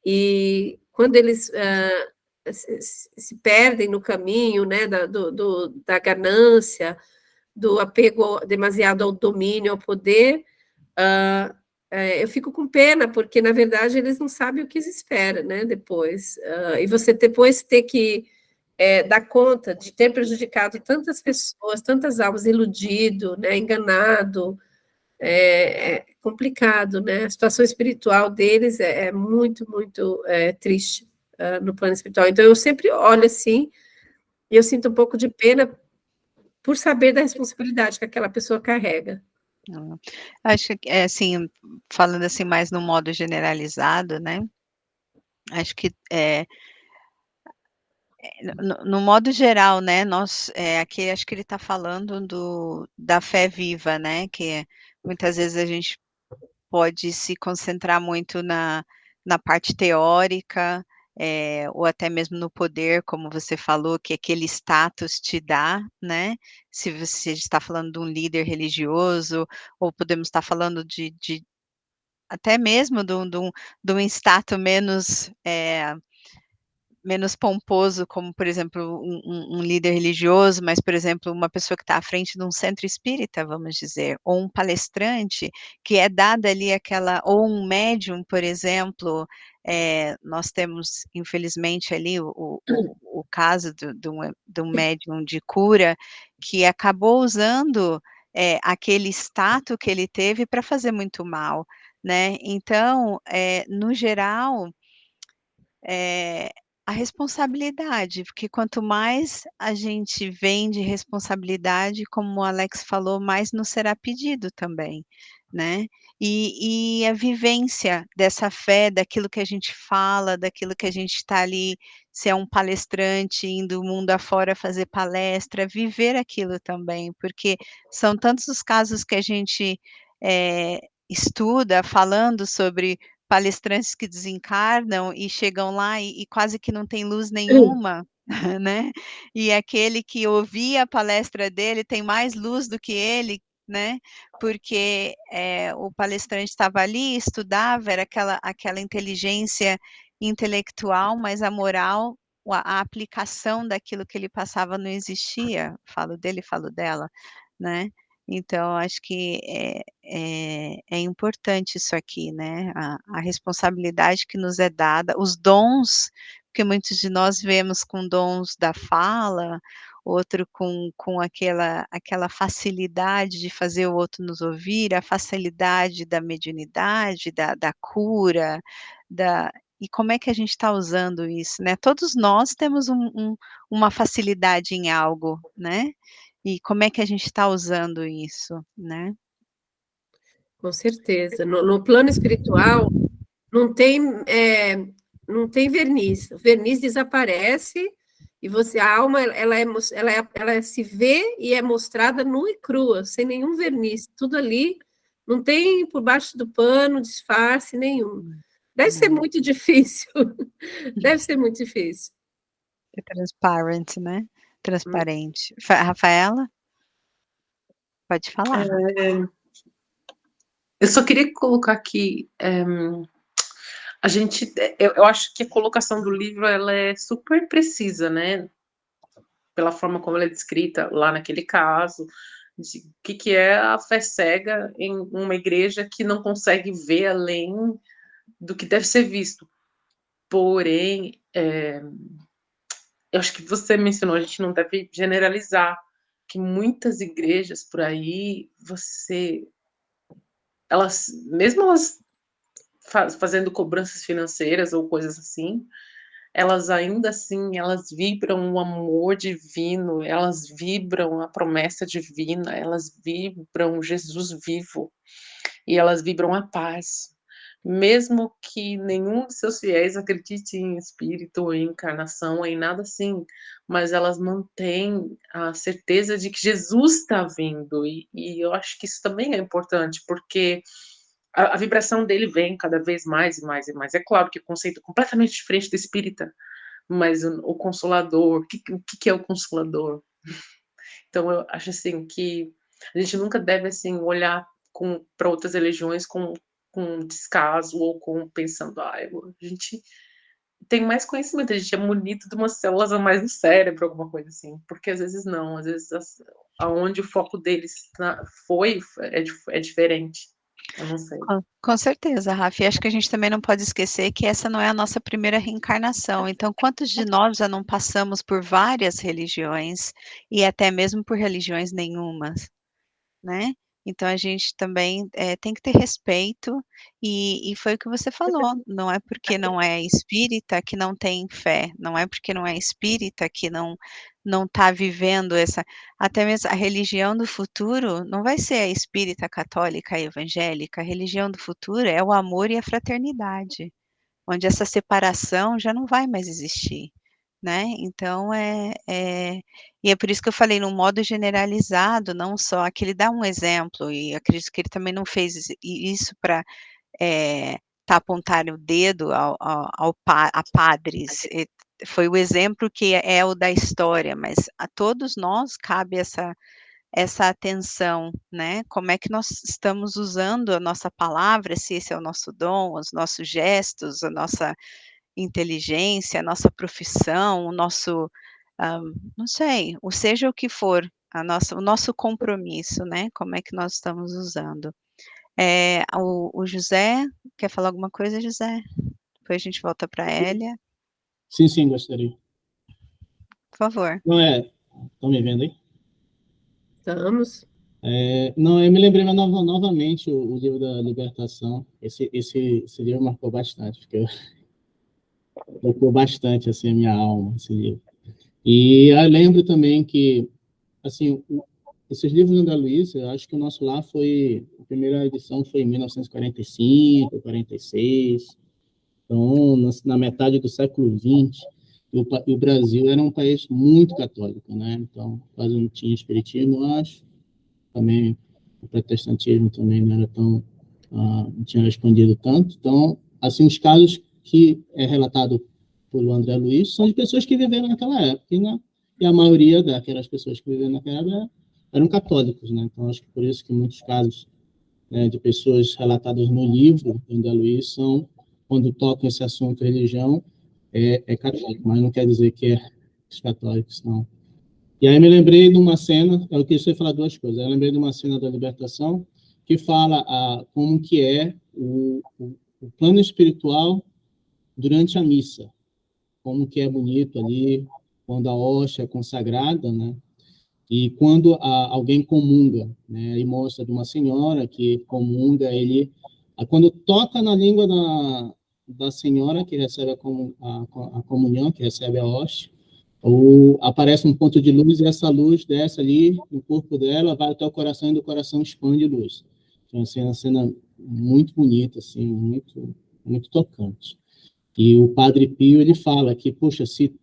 E quando eles se perdem no caminho, né, da ganância, do apego demasiado ao domínio, ao poder, eu fico com pena, porque, na verdade, eles não sabem o que eles esperam, né, depois. E você depois ter que dar conta de ter prejudicado tantas pessoas, tantas almas, iludido, né, enganado, é complicado, né? A situação espiritual deles é muito, muito triste no plano espiritual. Então, eu sempre olho assim, e eu sinto um pouco de pena por saber da responsabilidade que aquela pessoa carrega. Acho que, assim, falando assim mais no modo generalizado, né? Acho que no modo geral, né, aqui acho que ele está falando da fé viva, né, que muitas vezes a gente pode se concentrar muito na parte teórica, ou até mesmo no poder, como você falou, que aquele status te dá, né, se você está falando de um líder religioso, ou podemos estar falando de até mesmo de um status menos pomposo, como, por exemplo, um líder religioso, mas, por exemplo, uma pessoa que está à frente de um centro espírita, vamos dizer, ou um palestrante, que é dada ali ou um médium, por exemplo, nós temos, infelizmente, ali o caso de um médium de cura, que acabou usando aquele status que ele teve para fazer muito mal, né. Então, no geral, eh, a responsabilidade, porque quanto mais a gente vem de responsabilidade, como o Alex falou, mais nos será pedido também, né. E a vivência dessa fé, daquilo que a gente fala, daquilo que a gente está ali, se é um palestrante indo mundo afora fazer palestra, viver aquilo também, porque são tantos os casos que a gente, estuda falando sobre palestrantes que desencarnam e chegam lá e quase que não tem luz nenhuma, né, e aquele que ouvia a palestra dele tem mais luz do que ele, né, porque, o palestrante estava ali, estudava, era aquela inteligência intelectual, mas a moral, a aplicação daquilo que ele passava não existia, falo dele, falo dela, né. Então acho que é importante isso aqui, né, a responsabilidade que nos é dada, os dons, porque muitos de nós vemos com dons da fala, outro com aquela facilidade de fazer o outro nos ouvir, a facilidade da mediunidade, da cura, e como é que a gente está usando isso, né. Todos nós temos uma facilidade em algo, né, e como é que a gente está usando isso, né. Com certeza. No plano espiritual, não tem, não tem verniz. O verniz desaparece e a alma, ela se vê e é mostrada nua e crua, sem nenhum verniz. Tudo ali, não tem por baixo do pano, disfarce nenhum. Deve ser muito difícil. Deve ser muito difícil. É transparent, né, transparente. Rafaela? Pode falar. Eu só queria colocar aqui, a gente, eu acho que a colocação do livro ela é super precisa, né? Pela forma como ela é descrita lá naquele caso, de o que é a fé cega em uma igreja que não consegue ver além do que deve ser visto. Porém, eu acho que você mencionou, a gente não deve generalizar, que muitas igrejas por aí, mesmo elas fazendo cobranças financeiras ou coisas assim, elas ainda assim, elas vibram o amor divino, elas vibram a promessa divina, elas vibram Jesus vivo, e elas vibram a paz. Mesmo que nenhum de seus fiéis acredite em espírito, ou em encarnação, ou em nada assim, mas elas mantêm a certeza de que Jesus está vindo, e eu acho que isso também é importante, porque a vibração dele vem cada vez mais e mais e mais. É claro que o conceito é completamente diferente do espírita, mas o Consolador, o que é o Consolador? Então eu acho assim que a gente nunca deve assim olhar para outras religiões com descaso ou pensando, a gente tem mais conhecimento, a gente é munido de umas células a mais no cérebro, alguma coisa assim, porque às vezes não, às vezes aonde o foco deles é diferente. Eu não sei. Com certeza, Rafa, e acho que a gente também não pode esquecer que essa não é a nossa primeira reencarnação, então quantos de nós já não passamos por várias religiões, e até mesmo por religiões nenhumas, né. Então a gente também, tem que ter respeito, e foi o que você falou, não é porque não é espírita que não tem fé, não é porque não é espírita que não está vivendo até mesmo a religião do futuro não vai ser a espírita, católica, evangélica, a religião do futuro é o amor e a fraternidade, onde essa separação já não vai mais existir, né? Então, e é por isso que eu falei no modo generalizado, não só que ele dá um exemplo, e acredito que ele também não fez isso para apontar o dedo a padres, foi o exemplo que é o da história, mas a todos nós cabe essa atenção, né? Como é que nós estamos usando a nossa palavra, se esse é o nosso dom, os nossos gestos, a nossa inteligência, a nossa profissão, o nosso, não sei, ou seja o que for, o nosso compromisso, né? Como é que nós estamos usando. O José, quer falar alguma coisa, José? Depois a gente volta para a Hélia. Sim, gostaria. Por favor. Não estão me vendo aí? Estamos. Não, eu me lembrei novamente o livro da libertação. Esse livro marcou bastante, porque tocou bastante assim, a minha alma, esse livro. E eu lembro também que, assim, esses livros do André Luiz, eu acho que o nosso lar a primeira edição foi em 1945, 46, então, na metade do século XX, e o Brasil era um país muito católico, né? Então, quase não tinha espiritismo, eu acho. Também o protestantismo também não era tão, não tinha expandido tanto. Então, assim, os casos que é relatado pelo André Luiz são de pessoas que viveram naquela época, né? E a maioria daquelas pessoas que viveram naquela época eram católicos, né? Então, acho que por isso que muitos casos, né, de pessoas relatadas no livro do André Luiz são, quando tocam esse assunto religião, é católico, mas não quer dizer que os católicos não. E aí me lembrei de uma cena, eu queria falar duas coisas. Eu lembrei de uma cena da libertação que fala como que é o plano espiritual durante a missa, como que é bonito ali, quando a hóstia é consagrada, né? E quando alguém comunga, né? E mostra de uma senhora que comunga, quando toca na língua da senhora que recebe a comunhão, que recebe a hóstia, aparece um ponto de luz e essa luz desce ali no corpo dela, vai até o coração e do coração expande luz. Então, assim, é uma cena muito bonita, assim, muito, muito tocante. E o Padre Pio, ele fala que, poxa, se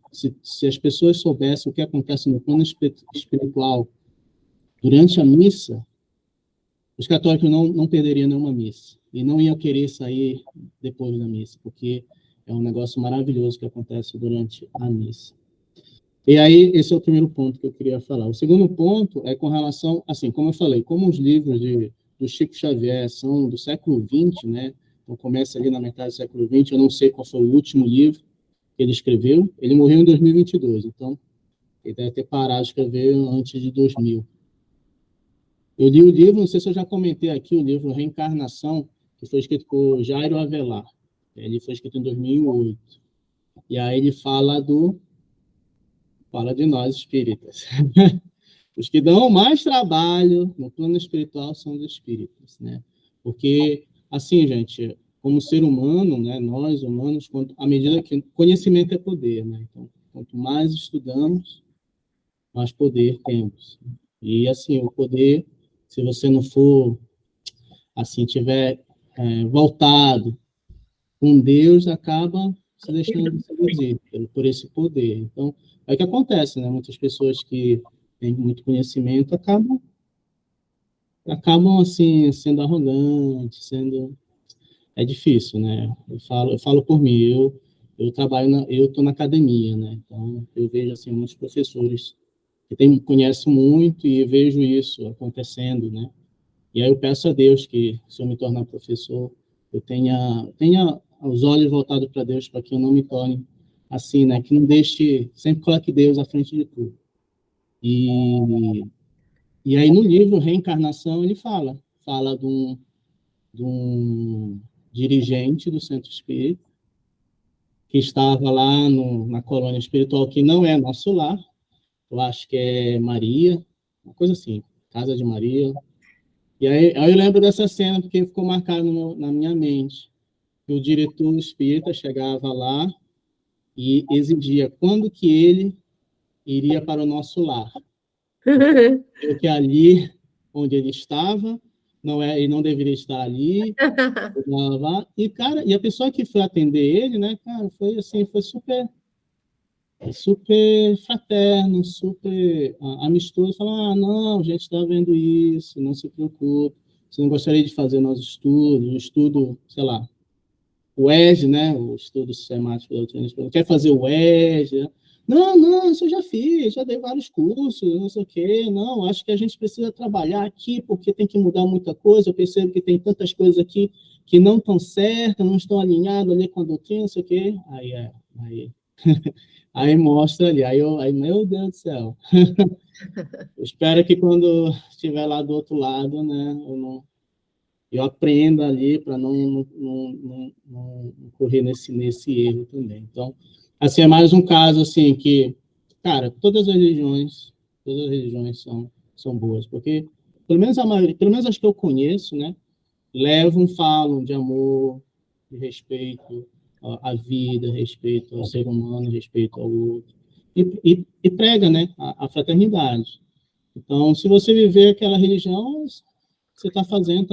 as pessoas soubessem o que acontece no plano espiritual durante a missa, os católicos não perderiam nenhuma missa e não iam querer sair depois da missa, porque é um negócio maravilhoso que acontece durante a missa. E aí, esse é o primeiro ponto que eu queria falar. O segundo ponto é com relação, assim, como eu falei, como os livros do Chico Xavier são do século XX, né? Então, começa ali na metade do século XX, eu não sei qual foi o último livro que ele escreveu. Ele morreu em 2022, então ele deve ter parado de escrever antes de 2000. Eu li o livro, não sei se eu já comentei aqui, o livro Reencarnação, que foi escrito por Jairo Avelar. Ele foi escrito em 2008. E aí ele fala de nós espíritas. Os que dão mais trabalho no plano espiritual são os espíritas, né? Porque, assim, gente, como ser humano, né, nós humanos, à medida que conhecimento é poder, né? Então, quanto mais estudamos, mais poder temos. E, assim, o poder, se você não for, assim, tiver voltado com Deus, acaba se deixando seduzir por esse poder. Então, é o que acontece, né? Muitas pessoas que têm muito conhecimento acabam assim, sendo arrogantes, é difícil, né? Eu falo por mim, eu estou na academia, né? Então, eu vejo, assim, muitos professores que conhecem muito e eu vejo isso acontecendo, né? E aí eu peço a Deus que, se eu me tornar professor, eu tenha os olhos voltados para Deus, para que eu não me torne assim, né? Que não deixe, sempre coloque Deus à frente de tudo. E aí no livro Reencarnação ele fala de um dirigente do Centro Espírita que estava lá na colônia espiritual, que não é nosso lar, eu acho que é Maria, uma coisa assim, Casa de Maria. E aí eu lembro dessa cena porque ficou marcado na minha mente. O diretor espírita chegava lá e exigia quando que ele iria para o nosso lar. Porque ali onde ele estava, ele não deveria estar ali. E, cara, e a pessoa que foi atender ele, né, cara, foi assim, foi super super fraterno, super amistoso, fala, não, a gente está vendo isso, não se preocupe, você não gostaria de fazer nosso estudo, um estudo, sei lá, o ESG, né, o estudo sistemático da doutrina espírita, quer fazer o ESG, né? Não, isso eu já fiz, já dei vários cursos, não sei o quê, não, acho que a gente precisa trabalhar aqui, porque tem que mudar muita coisa, eu percebo que tem tantas coisas aqui que não estão certas, não estão alinhadas ali com a doutrina, não sei o quê, aí mostra ali, aí, meu Deus do céu, eu espero que quando estiver lá do outro lado, né, eu aprenda ali para não correr nesse erro também. Então, assim, é mais um caso assim que, cara, todas as religiões são boas, porque pelo menos a maioria, pelo menos as que eu conheço, né, falam de amor, de respeito à vida, respeito ao ser humano, respeito ao outro, e prega, né, a fraternidade. Então, se você viver aquela religião, você está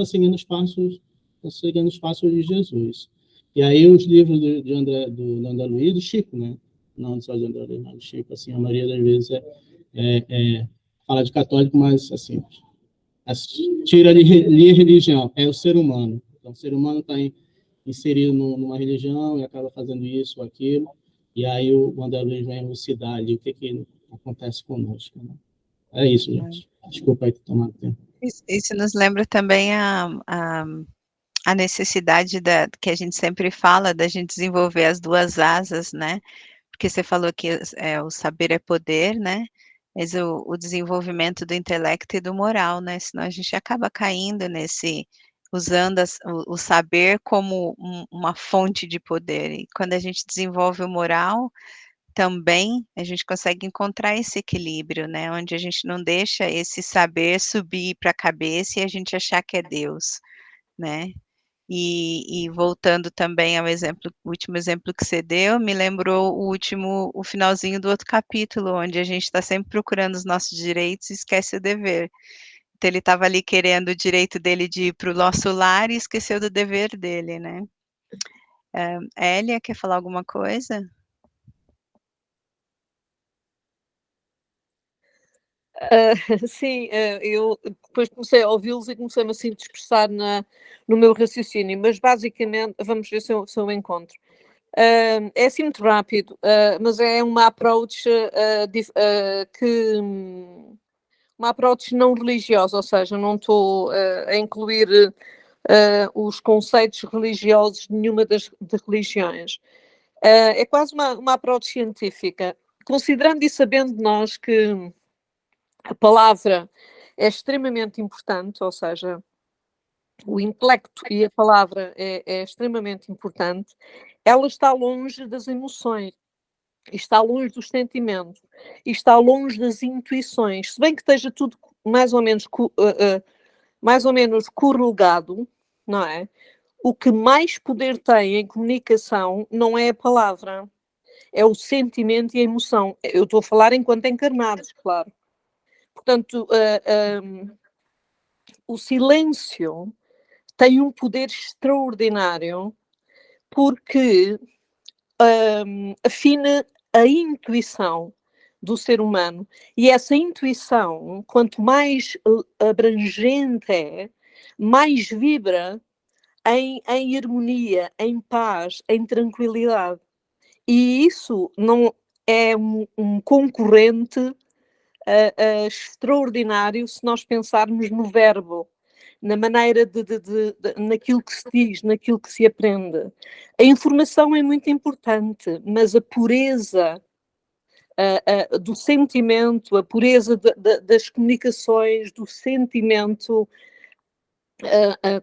seguindo os passos de Jesus. E aí os livros do André Luiz, do Chico, né? Não só do André Luiz, mas do Chico, assim, a maioria das vezes fala de católico, mas assim, tira de religião, é o ser humano. Então, o ser humano está inserido numa religião e acaba fazendo isso ou aquilo, e aí o André Luiz vem elucidar ali o que acontece conosco, né? É isso, gente. Desculpa aí ter tomado tempo. Isso nos lembra também a necessidade que a gente sempre fala da gente desenvolver as duas asas, né? Porque você falou que o saber é poder, né? Mas o desenvolvimento do intelecto e do moral, né? Senão a gente acaba caindo usando o saber como uma fonte de poder. E quando a gente desenvolve o moral, também a gente consegue encontrar esse equilíbrio, né? Onde a gente não deixa esse saber subir para a cabeça e a gente achar que é Deus, né? E voltando também ao o último exemplo que você deu, me lembrou o finalzinho do outro capítulo, onde a gente está sempre procurando os nossos direitos e esquece o dever. Então ele estava ali querendo o direito dele de ir para o nosso lar e esqueceu do dever dele, né? Hélia, quer falar alguma coisa? Sim, eu depois comecei a ouvi-los e comecei-me assim a dispersar no meu raciocínio, mas basicamente, vamos ver se eu encontro. É assim muito rápido, mas é uma approach uma approach não religiosa, ou seja, não estou a incluir os conceitos religiosos de nenhuma das religiões. É quase uma approach científica, considerando e sabendo nós que a palavra é extremamente importante, ou seja, o intelecto e a palavra é extremamente importante, ela está longe das emoções, está longe dos sentimentos, está longe das intuições, se bem que esteja tudo mais ou menos correlado, não é? O que mais poder tem em comunicação não é a palavra, é o sentimento e a emoção. Eu estou a falar enquanto encarnados, claro. Portanto, o silêncio tem um poder extraordinário porque afina a intuição do ser humano. E essa intuição, quanto mais abrangente é, mais vibra em harmonia, em paz, em tranquilidade. E isso não é um concorrente extraordinário se nós pensarmos no verbo, na maneira naquilo que se diz, naquilo que se aprende. A informação é muito importante, mas a pureza do sentimento, a pureza das comunicações, do sentimento,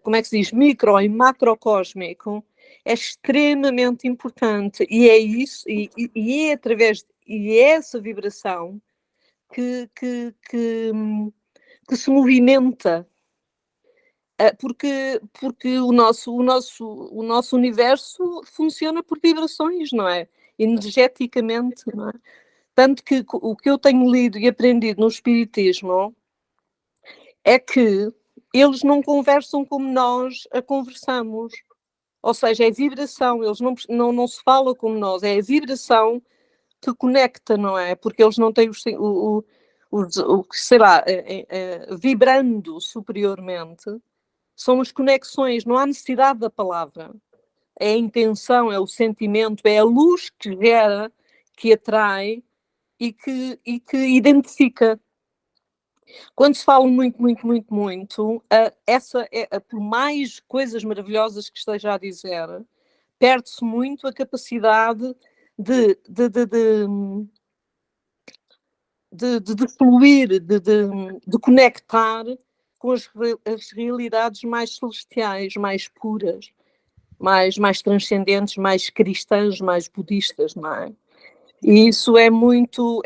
como é que se diz, micro e macrocósmico, é extremamente importante. E é isso, e é através, e é essa vibração que se movimenta, porque o nosso universo funciona por vibrações, não é? Energeticamente, não é? Tanto que o que eu tenho lido e aprendido no Espiritismo é que eles não conversam como nós a conversamos. Ou seja, é vibração, eles não se falam como nós, é a vibração que conecta, não é? Porque eles não têm sei lá, vibrando superiormente, são as conexões, não há necessidade da palavra. É a intenção, é o sentimento, é a luz que gera, que atrai e que identifica. Quando se fala muito, por mais coisas maravilhosas que esteja a dizer, perde-se muito a capacidade de fluir, de conectar com as realidades mais celestiais, mais puras, mais transcendentes, mais cristãs, mais budistas, não é? E isso é muito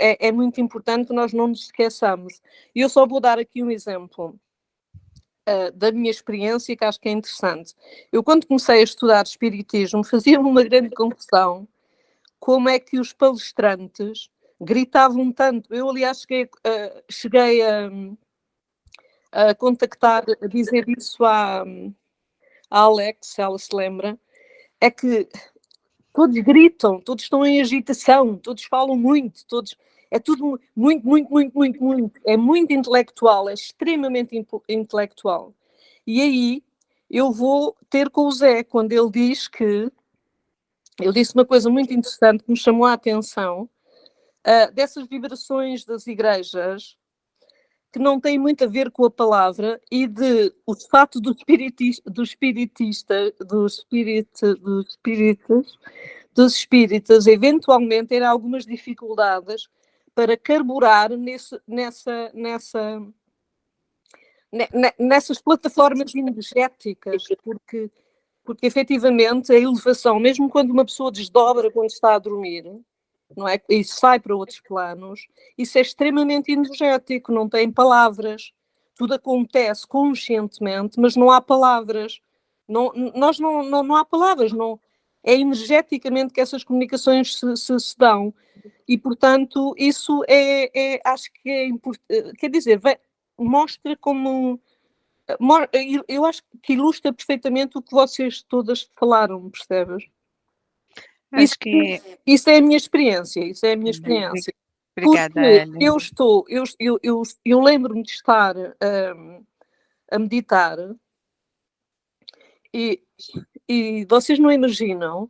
importante que nós não nos esqueçamos. E eu só vou dar aqui um exemplo da minha experiência, que acho que é interessante. Eu, quando comecei a estudar Espiritismo, fazia-me uma grande confusão como é que os palestrantes gritavam tanto. Eu, aliás, cheguei a contactar, a dizer isso à Alex, se ela se lembra, é que todos gritam, todos estão em agitação, todos falam muito, é tudo muito, é muito intelectual, é extremamente intelectual. E aí eu vou ter com o Zé, quando ele diz que, ele disse uma coisa muito interessante que me chamou a atenção, dessas vibrações das igrejas, que não têm muito a ver com a palavra, e o fato dos espíritas eventualmente terem algumas dificuldades para carburar nessas plataformas energéticas, porque efetivamente a elevação, mesmo quando uma pessoa desdobra quando está a dormir, não é? E sai para outros planos, isso é extremamente energético, não tem palavras, tudo acontece conscientemente, mas não há palavras, não há palavras, não, é energeticamente que essas comunicações se dão, e portanto isso acho que é importante, quer dizer, mostra como, eu acho que ilustra perfeitamente o que vocês todas falaram, percebes? Acho que... Isso é a minha experiência, Obrigada, porque eu lembro-me de estar a meditar e vocês não imaginam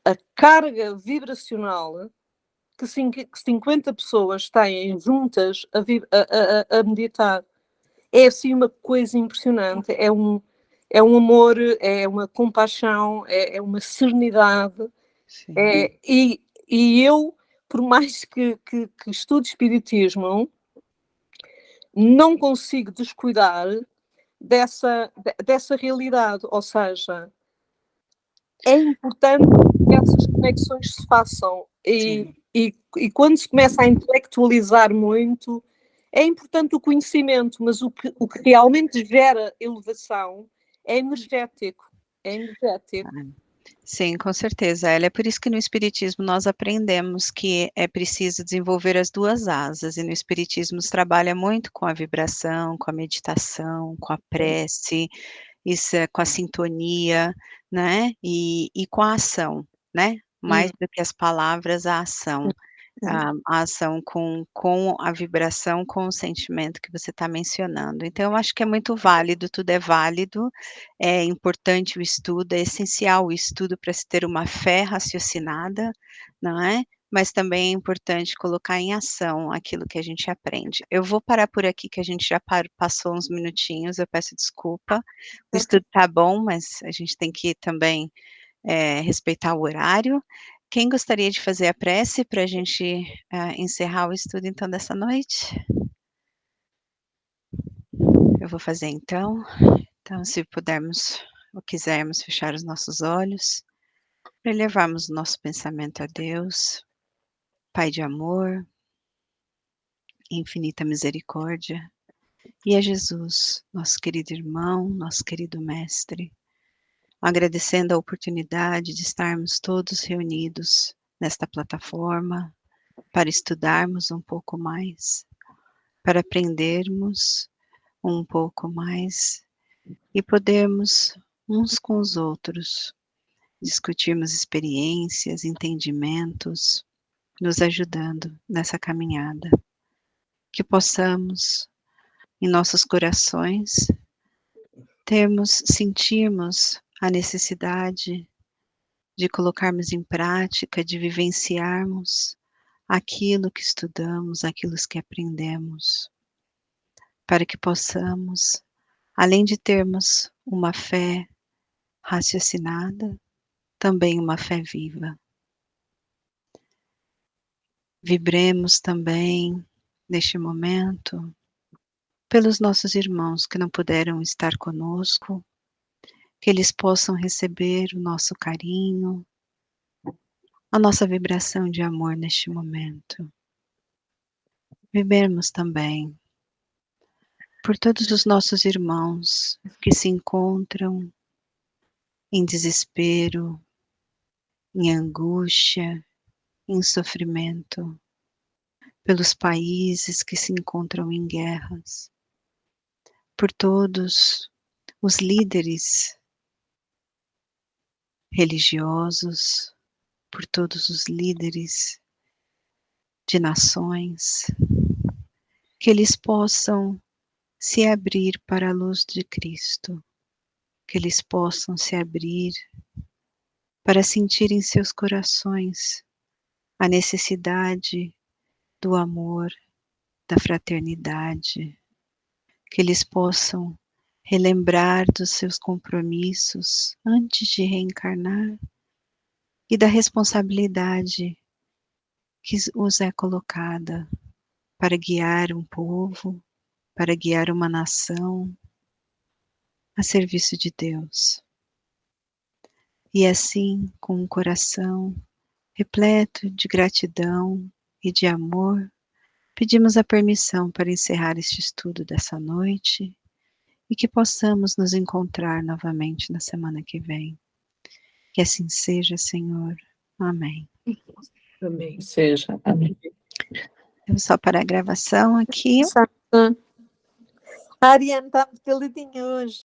a carga vibracional que 50 pessoas têm juntas a meditar. É assim uma coisa impressionante, é um amor, é uma compaixão, é uma serenidade. E eu, por mais que estude Espiritismo, não consigo descuidar dessa realidade, ou seja, é importante que essas conexões se façam e quando se começa a intelectualizar muito, é importante o conhecimento, mas o que realmente gera elevação é energético. Sim, com certeza. É por isso que no Espiritismo nós aprendemos que é preciso desenvolver as duas asas, e no Espiritismo se trabalha muito com a vibração, com a meditação, com a prece, isso com a sintonia, né? E com a ação, né? Mais do que as palavras, a ação. A ação com a vibração, com o sentimento que você está mencionando. Então, eu acho que é muito válido, tudo é válido, é importante o estudo, é essencial o estudo para se ter uma fé raciocinada, não é? Mas também é importante colocar em ação aquilo que a gente aprende. Eu vou parar por aqui, que a gente já passou uns minutinhos, eu peço desculpa. O estudo está bom, mas a gente tem que também respeitar o horário. Quem gostaria de fazer a prece para a gente encerrar o estudo, então, dessa noite? Eu vou fazer, então. Então, se pudermos ou quisermos fechar os nossos olhos, para elevarmos o nosso pensamento a Deus, Pai de amor, infinita misericórdia, e a Jesus, nosso querido irmão, nosso querido mestre, agradecendo a oportunidade de estarmos todos reunidos nesta plataforma, para estudarmos um pouco mais, para aprendermos um pouco mais e podermos, uns com os outros, discutirmos experiências, entendimentos, nos ajudando nessa caminhada. Que possamos, em nossos corações, sentirmos a necessidade de colocarmos em prática, de vivenciarmos aquilo que estudamos, aquilo que aprendemos, para que possamos, além de termos uma fé raciocinada, também uma fé viva. Vibremos também, neste momento, pelos nossos irmãos que não puderam estar conosco, que eles possam receber o nosso carinho, a nossa vibração de amor neste momento. Vibremos também por todos os nossos irmãos que se encontram em desespero, em angústia, em sofrimento, pelos países que se encontram em guerras, por todos os líderes religiosos, por todos os líderes de nações, que eles possam se abrir para a luz de Cristo, que eles possam se abrir para sentir em seus corações a necessidade do amor, da fraternidade, que eles possam relembrar dos seus compromissos antes de reencarnar e da responsabilidade que os é colocada para guiar um povo, para guiar uma nação a serviço de Deus. E assim, com um coração repleto de gratidão e de amor, pedimos a permissão para encerrar este estudo dessa noite e que possamos nos encontrar novamente na semana que vem. Que assim seja, Senhor. Amém. Amém. Seja. Amém. Eu vou só parar a gravação aqui. A Ariane está muito caladinha hoje.